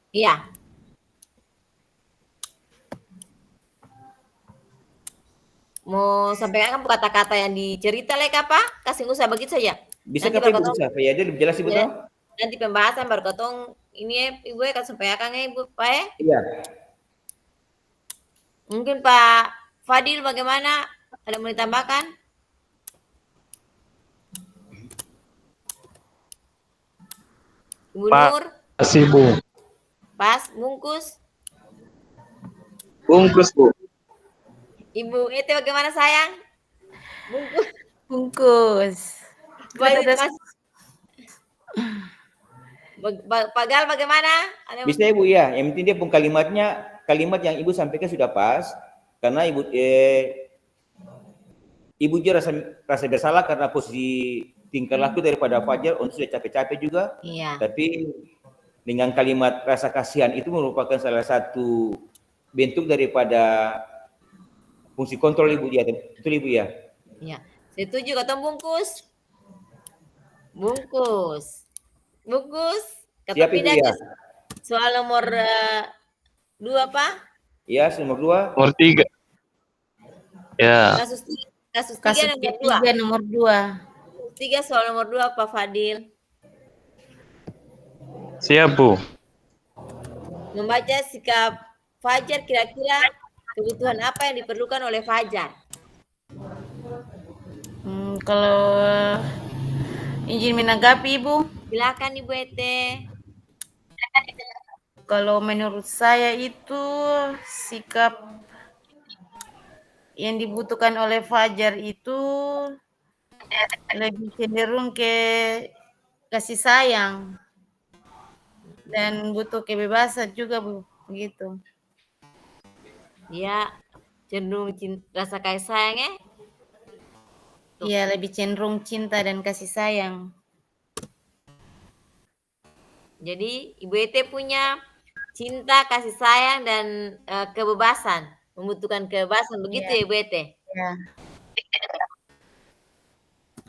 Iya. Mau sampaikan kata-kata yang dicerita lek apa? Kasih usah begitu saja. Bisa Nanti kah Ibu baru bisa? Ya, dia lebih jelas Ibu Ya. toh? nanti pembahasan baru ketong ini ya, Ibu ya kasih sampaikan ya Ibu Pak ya. Iya. Mungkin Pak Fadil bagaimana? Ada mau ditambahkan? Ibu Pak. Nur, Kasih Bu. pas bungkus. Bungkus Bu. Ibu Ete bagaimana sayang? Bungkus. Bungkus. Baik, Pak Gal bagaimana? Ada Bisa Ibu ya, yang penting dia pun kalimat yang Ibu sampaikan sudah pas, karena Ibu juga rasa bersalah karena posisi tingkah laku daripada Fajar, untuk sudah capek-capek juga, Iya. tapi dengan kalimat rasa kasihan itu merupakan salah satu bentuk daripada fungsi kontrol Ibu dia, betul Ibu ya? Iya. Setuju ketemu bungkus. Bungkus. Kata Siap Ibu pindah ya? ke soal nomor 2 Pak. Ya, nomor 2. Nomor 3. Ya. Kasus Kasus 3 nomor 2. ketiga nomor 2. 3 soal nomor 2 Pak Fadil. Siap Bu. Membaca sikap Fajar kira-kira kebutuhan apa yang diperlukan oleh Fajar? Kalau izin menanggapi Ibu. Silakan Ibu Ete. Kalau menurut saya itu sikap yang dibutuhkan oleh Fajar itu lebih cenderung ke kasih sayang dan butuh kebebasan juga Bu, begitu. Ya, cenderung rasa kasih sayang ya. Iya, lebih cenderung cinta dan kasih sayang. Jadi Ibu Ete punya cinta, kasih sayang dan kebebasan, membutuhkan kebebasan begitu ya Ibu Ete? Ya.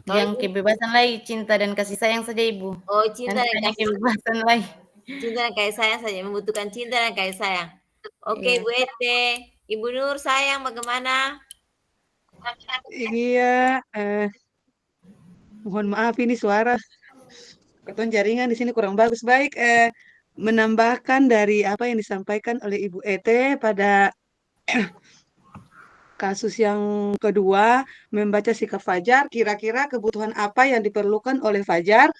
Yang kebebasan lagi cinta dan kasih sayang saja Ibu. Oh, cinta dan Hanya kasih kebebasan lagi. cinta dan kasih sayang saja, membutuhkan cinta dan kasih sayang. Oke, Iya. Ibu Ete. Ibu Nur sayang bagaimana? Iya, mohon maaf ini suara keton jaringan di sini kurang bagus. Baik, menambahkan dari apa yang disampaikan oleh Ibu Ete pada kasus yang kedua, membaca sikap Fajar, kira-kira kebutuhan apa yang diperlukan oleh Fajar?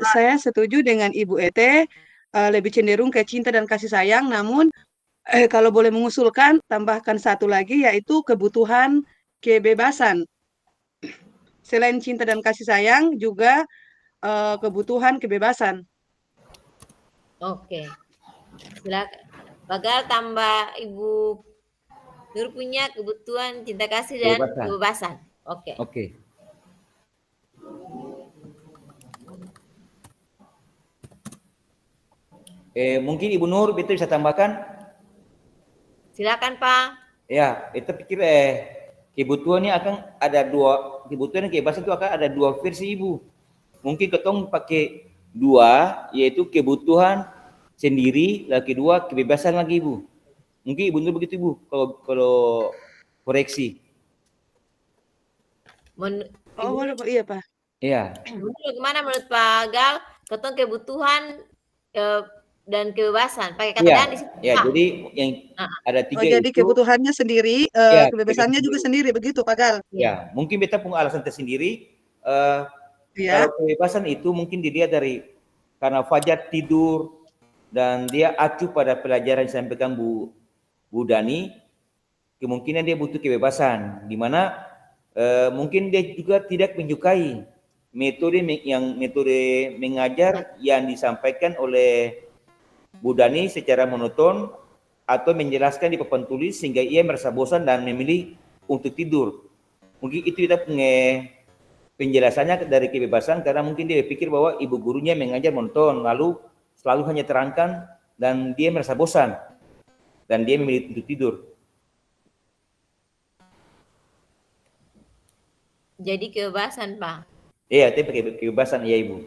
Saya setuju dengan Ibu Ete, lebih cenderung ke cinta dan kasih sayang, namun kalau boleh mengusulkan, tambahkan satu lagi, yaitu kebutuhan kebebasan. Selain cinta dan kasih sayang, juga kebutuhan kebebasan. Oke. Silakan. Bagal tambah Ibu Nur punya kebutuhan cinta kasih dan kebebasan. Oke. Oke. Mungkin Ibu Nur itu bisa tambahkan? Silakan Pak. Ya, itu pikir kebutuhannya akan ada kebutuhan dan kebebasan itu akan ada 2 versi Ibu. Mungkin ketong pakai 2, yaitu kebutuhan sendiri, lagi 2 kebebasan lagi Ibu. Mungkin Ibu Nur begitu Ibu, kalau koreksi. Oh, boleh, Pak. Iya, Pak. Iya. Bagaimana menurut Pak Gal? Ketong kebutuhan dan kebebasan. Pakai kata Iya, dan di situ. ya, Pak. jadi yang ada Oh, 3 jadi itu. kebutuhannya sendiri, Ya, kebebasannya juga sendiri, begitu, Pak Gal? Ya, mungkin beta punya alasan tersendiri. Iya. Kalau kebebasan itu mungkin dilihat dari karena Fajar tidur dan dia acuh pada pelajaran yang disampaikan Bu Dani, kemungkinan dia butuh kebebasan, di mana mungkin dia juga tidak menyukai metode mengajar yang disampaikan oleh Bu Dani secara monoton atau menjelaskan di papan tulis sehingga ia merasa bosan dan memilih untuk tidur. Mungkin itu kita punya penjelasannya dari kebebasan karena mungkin dia pikir bahwa ibu gurunya mengajar monoton lalu selalu hanya terangkan dan dia merasa bosan dan dia memilih untuk tidur. Jadi kebebasan, Pak. Iya, itu pakai kebebasan ya Ibu.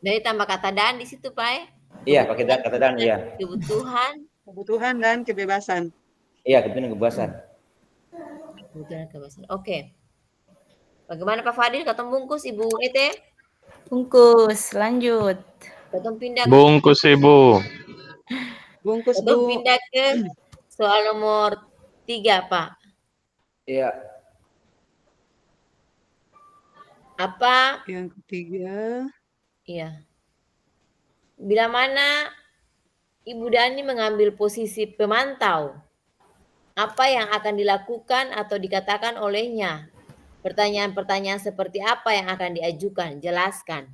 Dari tambah kata dan di situ, Pak. Iya, pakai kata dan ya. Kebutuhan dan kebebasan. Iya, kebebasan. Kebutuhan kebebasan. Oke. Bagaimana Pak Fadil? Ketemu bungkus Ibu Ete? Bungkus, lanjut. Ketemu pindah. Bungkus Ibu. Bungkus, Ketemu Bu. pindah ke soal nomor 3, Pak. Iya. Apa? Yang ketiga. Iya. Bila mana Ibu Dani mengambil posisi pemantau, apa yang akan dilakukan atau dikatakan olehnya? Pertanyaan-pertanyaan seperti apa yang akan diajukan? Jelaskan.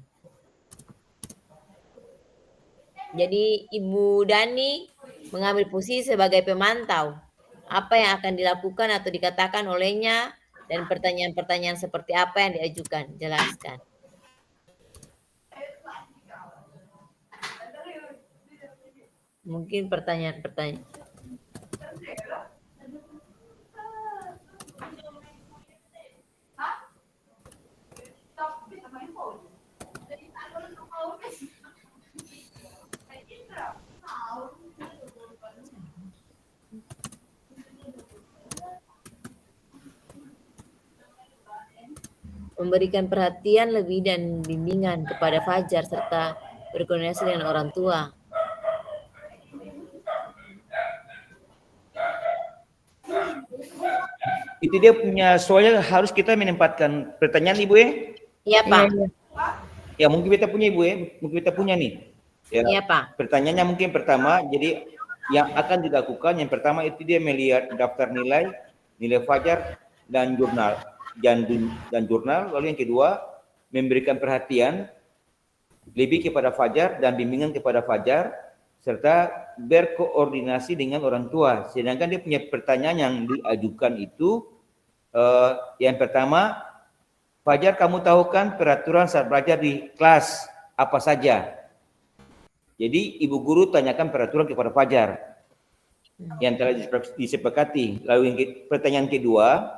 Jadi Ibu Dani mengambil posisi sebagai pemantau. Apa yang akan dilakukan atau dikatakan olehnya dan pertanyaan-pertanyaan seperti apa yang diajukan? Jelaskan. Mungkin pertanyaan-pertanyaan. Memberikan perhatian lebih dan bimbingan kepada Fajar serta berkoordinasi dengan orang tua. Itu dia punya, soalnya harus kita menempatkan pertanyaan Ibu ya. Iya, Pak. Ya, mungkin kita punya Ibu ya, mungkin kita punya nih. Ya, Iya, Pak. pertanyaannya mungkin pertama, jadi yang akan dilakukan yang pertama itu dia melihat daftar nilai Fajar dan jurnal dan jurnal. Lalu yang kedua memberikan perhatian lebih kepada Fajar dan bimbingan kepada Fajar serta berkoordinasi dengan orang tua. Sedangkan dia punya pertanyaan yang diajukan itu yang pertama, Fajar, kamu tahu kan peraturan saat belajar di kelas apa saja? Jadi ibu guru tanyakan peraturan kepada Fajar yang telah disepakati. Lalu yang pertanyaan kedua,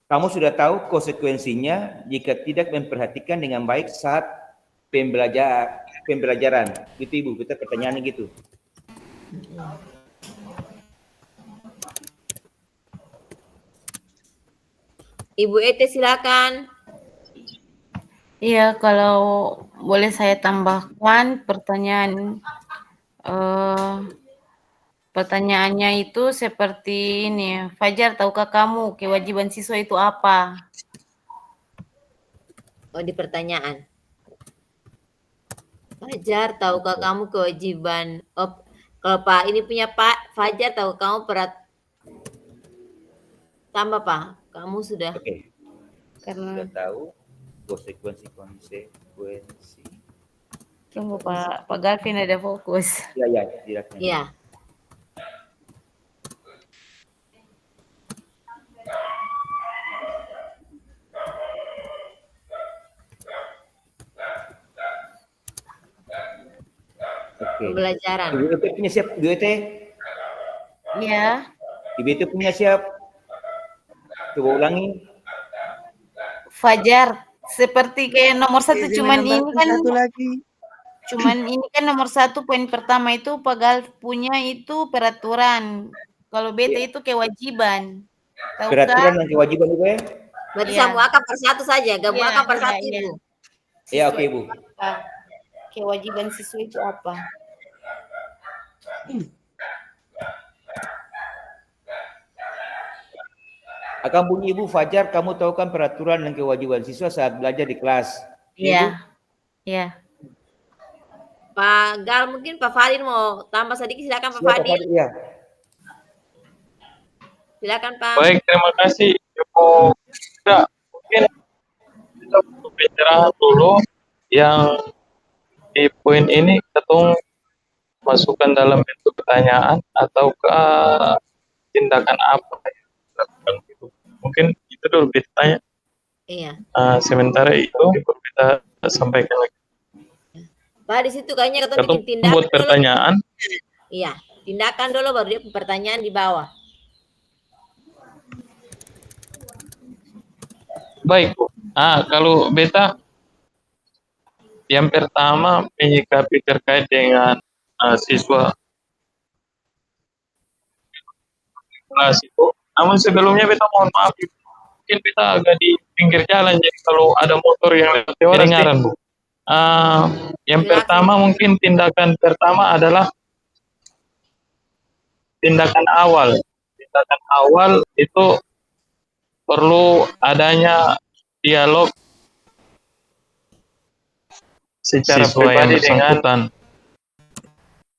kamu sudah tahu konsekuensinya jika tidak memperhatikan dengan baik saat pembelajaran. Gitu Ibu, kita pertanyaannya gitu. Ibu Ete silakan. Iya, kalau boleh saya tambahkan pertanyaannya itu seperti ini. Fajar, tahukah kamu kewajiban siswa itu apa? Oh, di pertanyaan. Fajar, tahukah kamu kewajiban? Oh, kalau Pak ini punya Pak Fajar, tahu kamu tambah Pak. Kamu sudah. Oke. Karena Sudah tahu konsekuensi. tunggu Pak Galvin ada fokus. Iya, tidak. Iya. Oke. Pembelajaran. Ibu Ete punya siap, Ibu Ete? Iya. Ibu Ete punya siap? Coba ulangi. Fajar, seperti kayak nomor 1 Izin cuman ini menambahkan kan satu lagi. Cuman ini kan nomor 1 poin pertama itu Pak Gal punya itu peraturan. Kalau beta Iya. itu kewajiban. Tahukah? Peraturan dan kewajiban Ibu ya? Berarti Iya. sambung akar per satu saja, gabung Iya, akar per iya, satu iya. Ibu. Ya, Siswa oke Ibu. itu apa? Kewajiban siswa itu apa? Akan bunyi Ibu, Fajar, kamu tahu kan peraturan dan kewajiban siswa saat belajar di kelas. Ya, Iya. Ibu? Iya. Pak Gal, mungkin Pak Fadil mau tambah sedikit, silakan Pak Siapa Fadil. Fadil? Ya. Silakan Pak. Baik, terima kasih Ibu. Ya, mungkin kita butuh pencerahan dulu yang di poin ini ketung masukkan dalam bentuk pertanyaan ataukah tindakan apa yang dilakukan itu. Mungkin itu dulu ditanya. Iya. Sementara itu kita sampaikan lagi. Pak, di situ kayaknya kita Ketung bikin tindakan buat dulu. pertanyaan. Iya, tindakan dulu baru dia pertanyaan di bawah. Baik, Bu. Kalau beta yang pertama menyikapi terkait dengan siswa kelas itu. Namun sebelumnya beta mohon maaf, mungkin beta agak di pinggir jalan, jadi kalau ada motor yang lewat kedengaran, Bu. Yang pertama mungkin tindakan pertama adalah tindakan awal. Tindakan awal itu perlu adanya dialog secara pribadi dengan.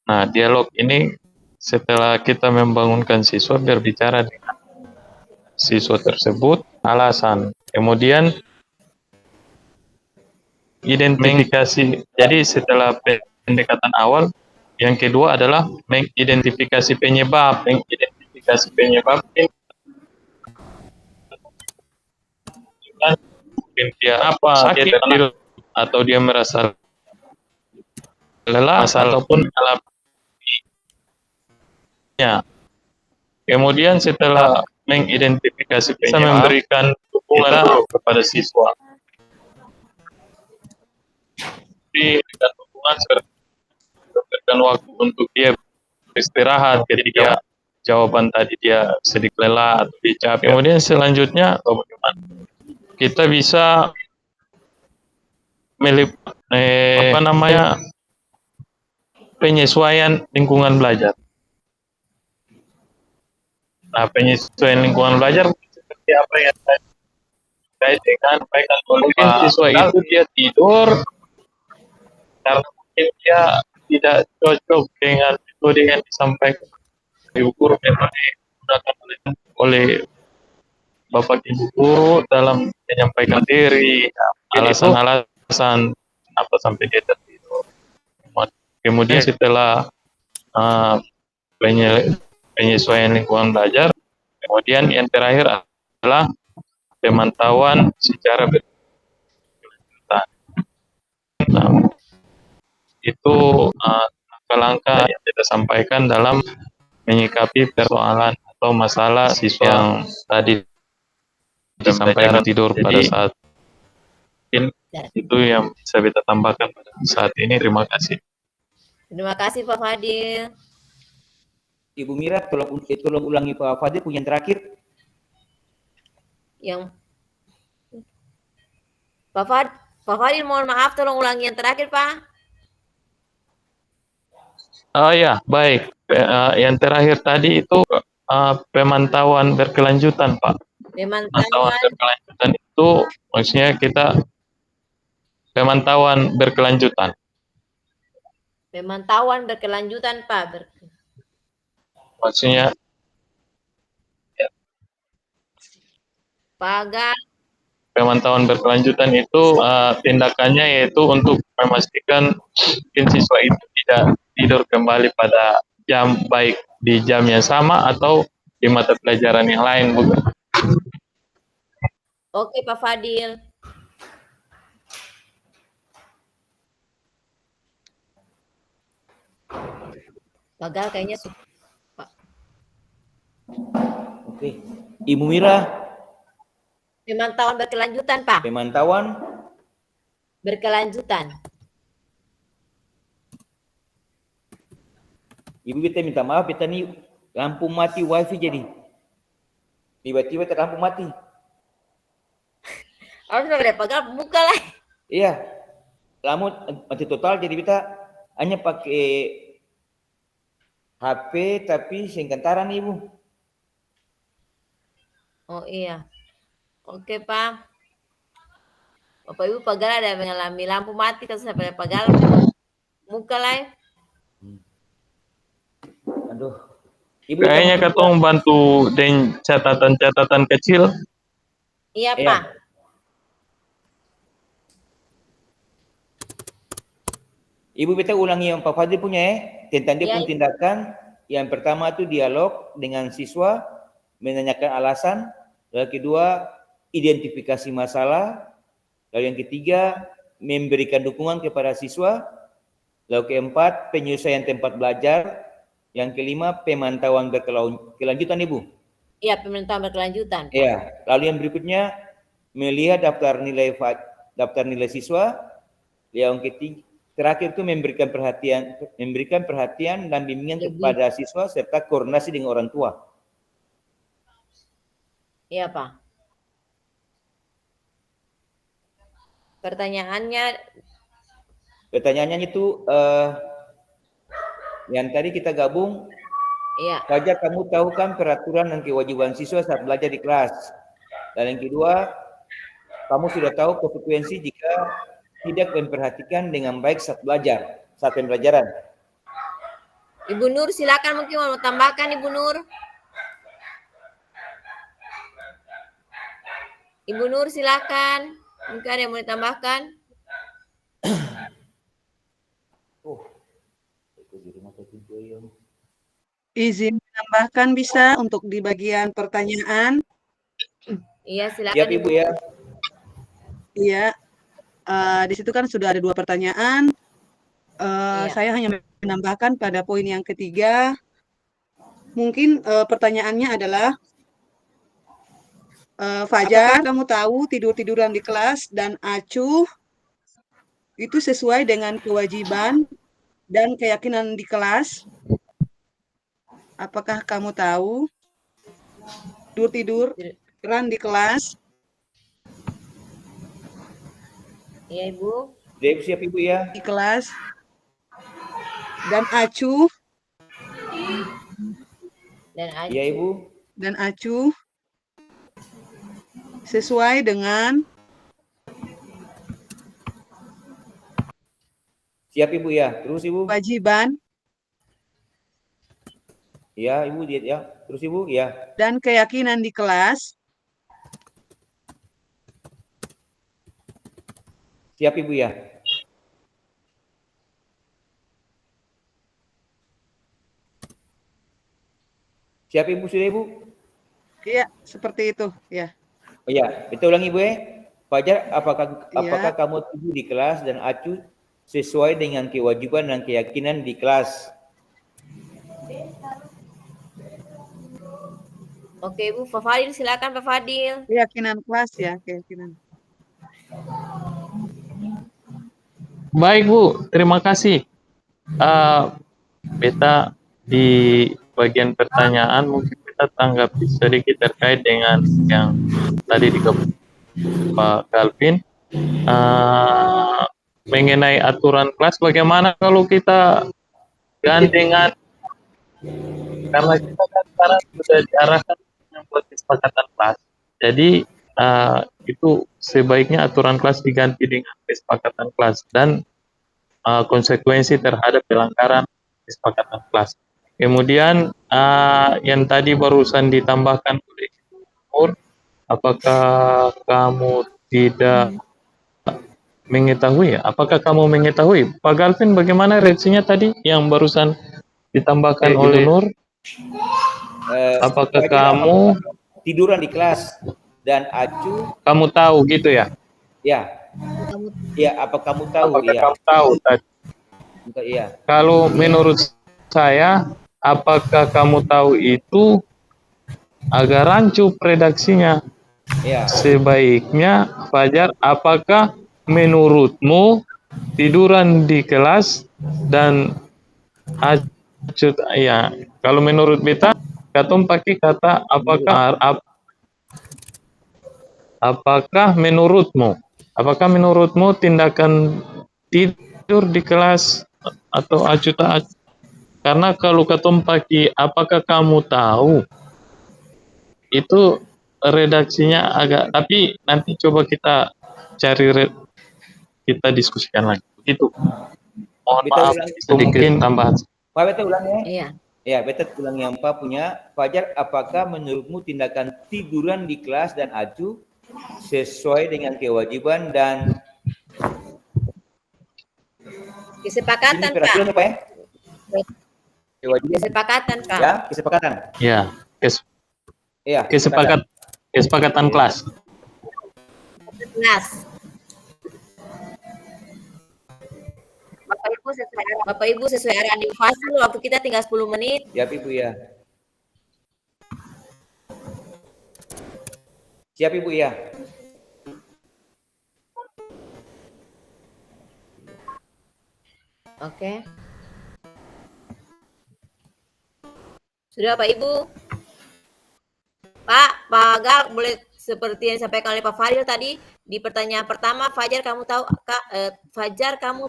Nah, dialog ini setelah kita membangunkan siswa berbicara dengan siswa tersebut, alasan. Kemudian identifikasi. Jadi setelah pendekatan awal, yang kedua adalah mengidentifikasi penyebab. Mengidentifikasi penyebab ini mungkin dia sakit atau dia merasa lelah ataupun alaminya. Kemudian setelah mengidentifikasi penyebab, bisa memberikan dukungan kepada siswa. Dengan dukungan memberikan waktu untuk dia beristirahat ketika jawaban tadi dia sedikit lelah atau dia capek. Kemudian selanjutnya bagaimana kita bisa penyesuaian lingkungan belajar. Nah, penyesuaian lingkungan belajar seperti apa yang terkait dengan mungkin siswa itu dia tidur karena mungkin dia tidak cocok dengan metode yang disampaikan ibu guru, memang digunakan oleh bapak ibu guru dalam menyampaikan materi, alasan-alasan apa sampai dia tertidur. Kemudian setelah penyesuaian lingkungan belajar, kemudian yang terakhir adalah pemantauan secara berkelanjutan. Nah, itu langkah-langkah yang kita sampaikan dalam menyikapi persoalan atau masalah siswa yang tadi disampaikan tidur pada saat ini. Itu yang bisa kita tambahkan pada saat ini. Terima kasih. Terima kasih Pak Fadil. Ibu Mira, tolong ulangi Pak Fadil punya yang terakhir. Yang Pak Fadil mohon maaf, tolong ulangi yang terakhir Pak. Oh ya, baik. Yang terakhir tadi itu pemantauan berkelanjutan, Pak. Pemantauan berkelanjutan itu maksudnya kita pemantauan berkelanjutan. Pemantauan berkelanjutan, Pak. Maksudnya ya. Pak Gal. Pemantauan berkelanjutan itu tindakannya yaitu untuk memastikan siswa itu tidak tidur kembali pada jam, baik di jam yang sama atau di mata pelajaran yang lain, bukan? Oke, Pak Fadil. Pak Gal kayaknya Pak. Oke. Ibu Mira. Pemantauan berkelanjutan, Pak. Pemantauan berkelanjutan. Ibu beta minta maaf, beta nih lampu mati wifi jadi. Tiba-tiba lampu mati. Harus udah pegal buka lah. Iya, lampu mati total jadi beta hanya pakai HP tapi singkataran ibu. Oh iya. Oke Pak. Bapak Ibu pegal ada mengalami lampu mati terus sampai pegal buka lah. Aduh. Ibu Kayaknya katong bantu dengan catatan-catatan kecil. Iya Iya. Pak. Ibu beta ulangi yang Pak Fadil punya tentang dia Iya, pun tindakan. Yang pertama itu dialog dengan siswa, menanyakan alasan. Lalu kedua, identifikasi masalah. Lalu yang ketiga, memberikan dukungan kepada siswa. Lalu keempat, penyesuaian tempat belajar. Yang kelima, pemantauan berkelanjutan Ibu. Iya, pemerintahan berkelanjutan. Ya, lalu yang berikutnya melihat daftar nilai siswa. Yang ketiga, terakhir itu memberikan perhatian dan bimbingan kepada siswa serta koordinasi dengan orang tua. Iya Pak. Pertanyaannya itu yang tadi kita gabung. iya. Fajar, kamu tahu kan peraturan dan kewajiban siswa saat belajar di kelas. Dan yang kedua, kamu sudah tahu konsekuensi jika tidak memperhatikan dengan baik saat pembelajaran. Ibu Nur silakan, mungkin mau tambahkan Ibu Nur. Ibu Nur silakan. Mungkin ada yang mau ditambahkan. Izin menambahkan bisa untuk di bagian pertanyaan. Iya, silakan Siap Ibu ya. Iya. Di situ kan sudah ada 2 pertanyaan. Iya. Saya hanya menambahkan pada poin yang ketiga. Mungkin pertanyaannya adalah, Fajar, kamu tahu tidur-tiduran di kelas dan acuh itu sesuai dengan kewajiban dan keyakinan di kelas? Apakah kamu tahu tidur-tiduran di kelas? Iya, Ibu. Siap Ibu ya. Di kelas dan acuh Iya Ibu. dan acuh sesuai dengan Siap Ibu ya. Terus Ibu. kewajiban Ya Ibu ya. Terus Ibu ya. dan keyakinan di kelas? Siap Ibu ya. Siap Ibu sudah Ibu? Iya, seperti itu ya. Oh ya, kita ulangi Ibu ya. Fajar, apakah Iya. kamu tidur di kelas dan acuh sesuai dengan kewajiban dan keyakinan di kelas? Oke, Ibu. Pak Fadil silakan, Pak Fadil. Keyakinan kelas ya, keyakinan. Baik Bu, terima kasih. Beta di bagian pertanyaan mungkin kita tanggapi sedikit terkait dengan yang tadi dikatakan Pak Galvin. Mengenai aturan kelas, bagaimana kalau kita gandengan, karena kita kan sekarang sudah diarahkan membuat kesepakatan kelas. Jadi itu sebaiknya aturan kelas diganti dengan kesepakatan kelas dan konsekuensi terhadap pelanggaran kesepakatan kelas. Kemudian yang tadi barusan ditambahkan oleh Nur, apakah kamu tidak mengetahui? Apakah kamu mengetahui? Pak Galvin, bagaimana reaksinya tadi yang barusan ditambahkan oleh Nur? Apakah kamu tiduran di kelas dan acuh? Kamu tahu gitu ya? Ya. Ya, apa kamu tahu? Apakah Ya. kamu tahu tadi? Iya. Kalau menurut saya, apakah kamu tahu itu agak rancu redaksinya? Ya. Sebaiknya, Fajar, apakah menurutmu tiduran di kelas dan Iya, kalau menurut beta, katong pakai kata apakah menurutmu? Apakah menurutmu tindakan tidur di kelas atau acuta? Karena kalau katong pakai apakah kamu tahu, itu redaksinya agak, tapi nanti coba kita cari kita diskusikan lagi. Begitu. Mohon Beta maaf ulang. sedikit tambahan. Pak, beta ulang ya. Iya. Ya, beta ulang yang Pak punya. Fajar, apakah menurutmu tindakan tiduran di kelas dan acu sesuai dengan kewajiban dan ini Kesepakatan, Pak. peraturan apa ya? Kewajiban. Kesepakatan, Pak. Ya, kesepakatan. Ya, Iya, kesepakatan kelas. Kelas. Bapak Ibu sesuai arahan Ibu Fasil, waktu kita tinggal 10 menit. Siap Ibu ya. Siap Ibu ya. Oke. Sudah Pak Ibu? Pak Gal, boleh seperti yang disampaikan oleh Pak Fadil tadi di pertanyaan pertama, Fajar kamu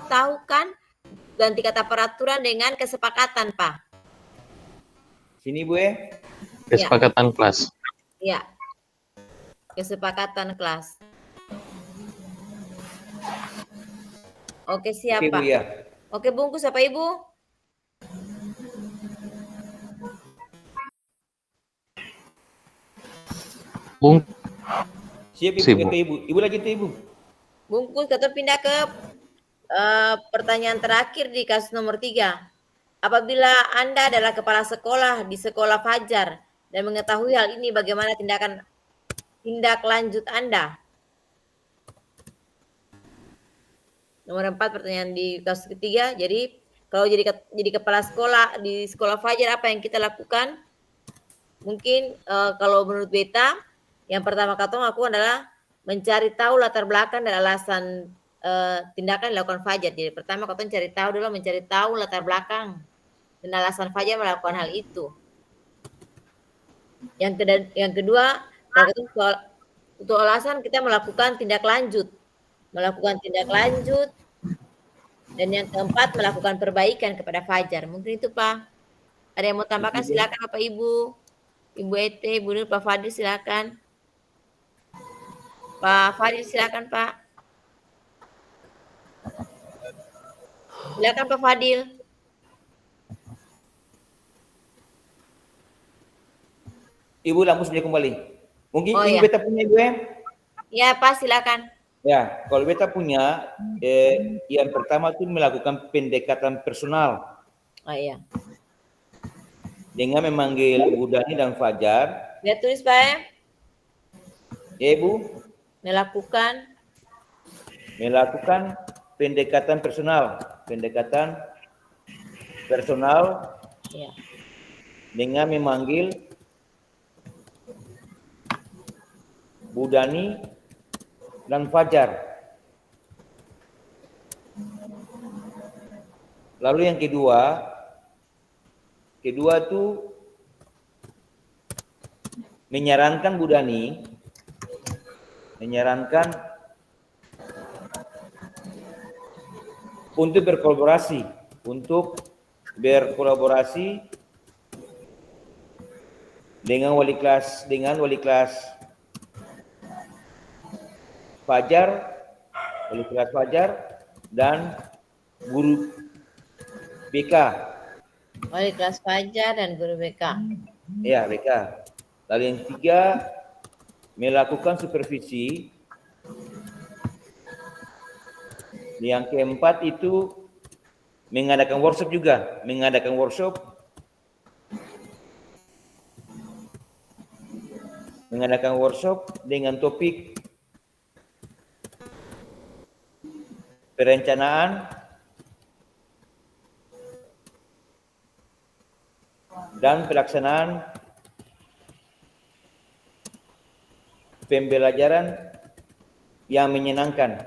tahu kan ganti kata peraturan dengan kesepakatan, Pak? Sini Ibu ya. Kesepakatan kelas. Iya. Kesepakatan kelas. Oke, siap, Oke, Pak. Ibu ya. Oke, bungkus apa Ibu? Siap Ibu, Sibuk. ke Ibu. Ibu lagi tuh Ibu. Bungkus kita pindah ke pertanyaan terakhir di kasus nomor 3. Apabila Anda adalah kepala sekolah di sekolah Fajar dan mengetahui hal ini, bagaimana tindak lanjut Anda? Nomor 4 pertanyaan di kasus ketiga. Jadi kalau jadi kepala sekolah di sekolah Fajar, apa yang kita lakukan? Mungkin kalau menurut beta, yang pertama katong lakukan adalah mencari tahu latar belakang dan alasan tindakan yang dilakukan Fajar. Jadi pertama katong mencari tahu latar belakang dan alasan Fajar melakukan hal itu. Yang kedua, kalau itu untuk alasan kita melakukan tindak lanjut. Dan yang keempat, melakukan perbaikan kepada Fajar. Mungkin itu, Pak. Ada yang mau tambahkan? Silakan, Bapak Ibu. Ibu Ete, Ibu Nur, Pak Fadil, silakan. Pak Fadil, silakan, Pak. Silakan, Pak Fadil. Ibu langsung sudah kembali. Mungkin Oh, ini ya. beta punya Ibu ya. Ya, Pak, silakan. Ya, kalau beta punya yang pertama itu melakukan pendekatan personal Oh, iya. dengan memanggil Bu Dani dan Fajar. Lihat tulis, Pak. Ya, Ibu. Melakukan pendekatan personal ya. dengan memanggil Bu Dani dan Fajar. Lalu yang kedua tuh menyarankan Bu Dani untuk berkolaborasi dengan wali kelas Fajar dan guru BK. Wali kelas Fajar dan guru BK. Ya, BK. Lalu yang tiga, melakukan supervisi. Yang keempat itu mengadakan workshop dengan topik perencanaan dan pelaksanaan pembelajaran yang menyenangkan.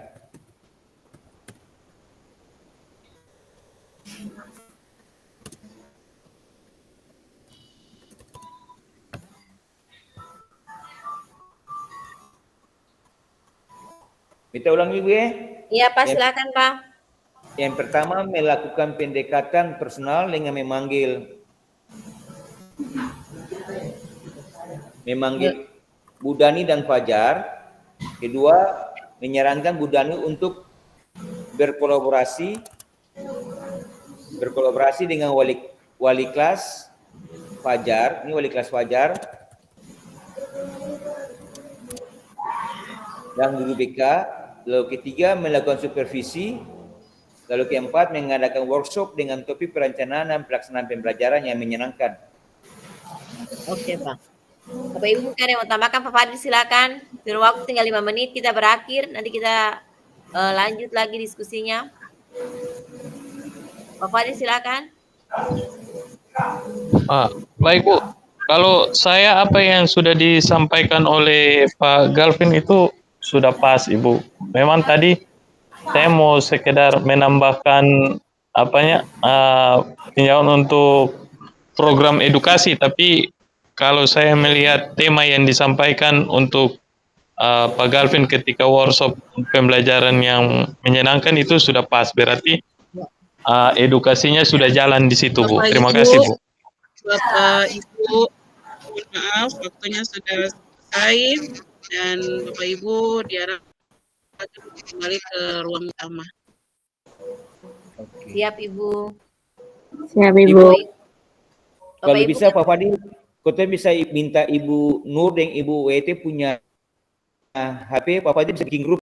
Kita ulang Ibu ya. Iya Pak, Ya. silakan Pak. Yang pertama melakukan pendekatan personal dengan memanggil Bu Dani dan Fajar. Kedua, menyarankan Bu Dani untuk berkolaborasi dengan wali kelas Fajar. Ini wali kelas Fajar dan guru BK. Lalu ketiga, melakukan supervisi. Lalu keempat, mengadakan workshop dengan topik perencanaan dan pelaksanaan pembelajaran yang menyenangkan. Oke Pak. Bapak Ibu mungkin ada yang mau tambahkan, Pak Fadil silakan. Sudah waktu tinggal 5 menit, kita berakhir. Nanti kita lanjut lagi diskusinya. Pak Fadil silakan. Baik Bu, kalau saya apa yang sudah disampaikan oleh Pak Galvin itu sudah pas Ibu. Memang tadi saya mau sekedar menambahkan tinjauan untuk program edukasi, tapi kalau saya melihat tema yang disampaikan untuk Pak Galvin ketika workshop pembelajaran yang menyenangkan itu sudah pas, berarti edukasinya sudah jalan di situ Bu. Terima kasih Bu. Bapak Ibu, mohon maaf waktunya sudah selesai dan Bapak Ibu diharapkan kembali ke ruang utama. Siap Ibu. Siap Ibu. Kalau Bapak Ibu, bisa Pak Fadil, kita bisa minta Ibu Nur dan Ibu WT punya HP, Pak Fadil bisa bikin grup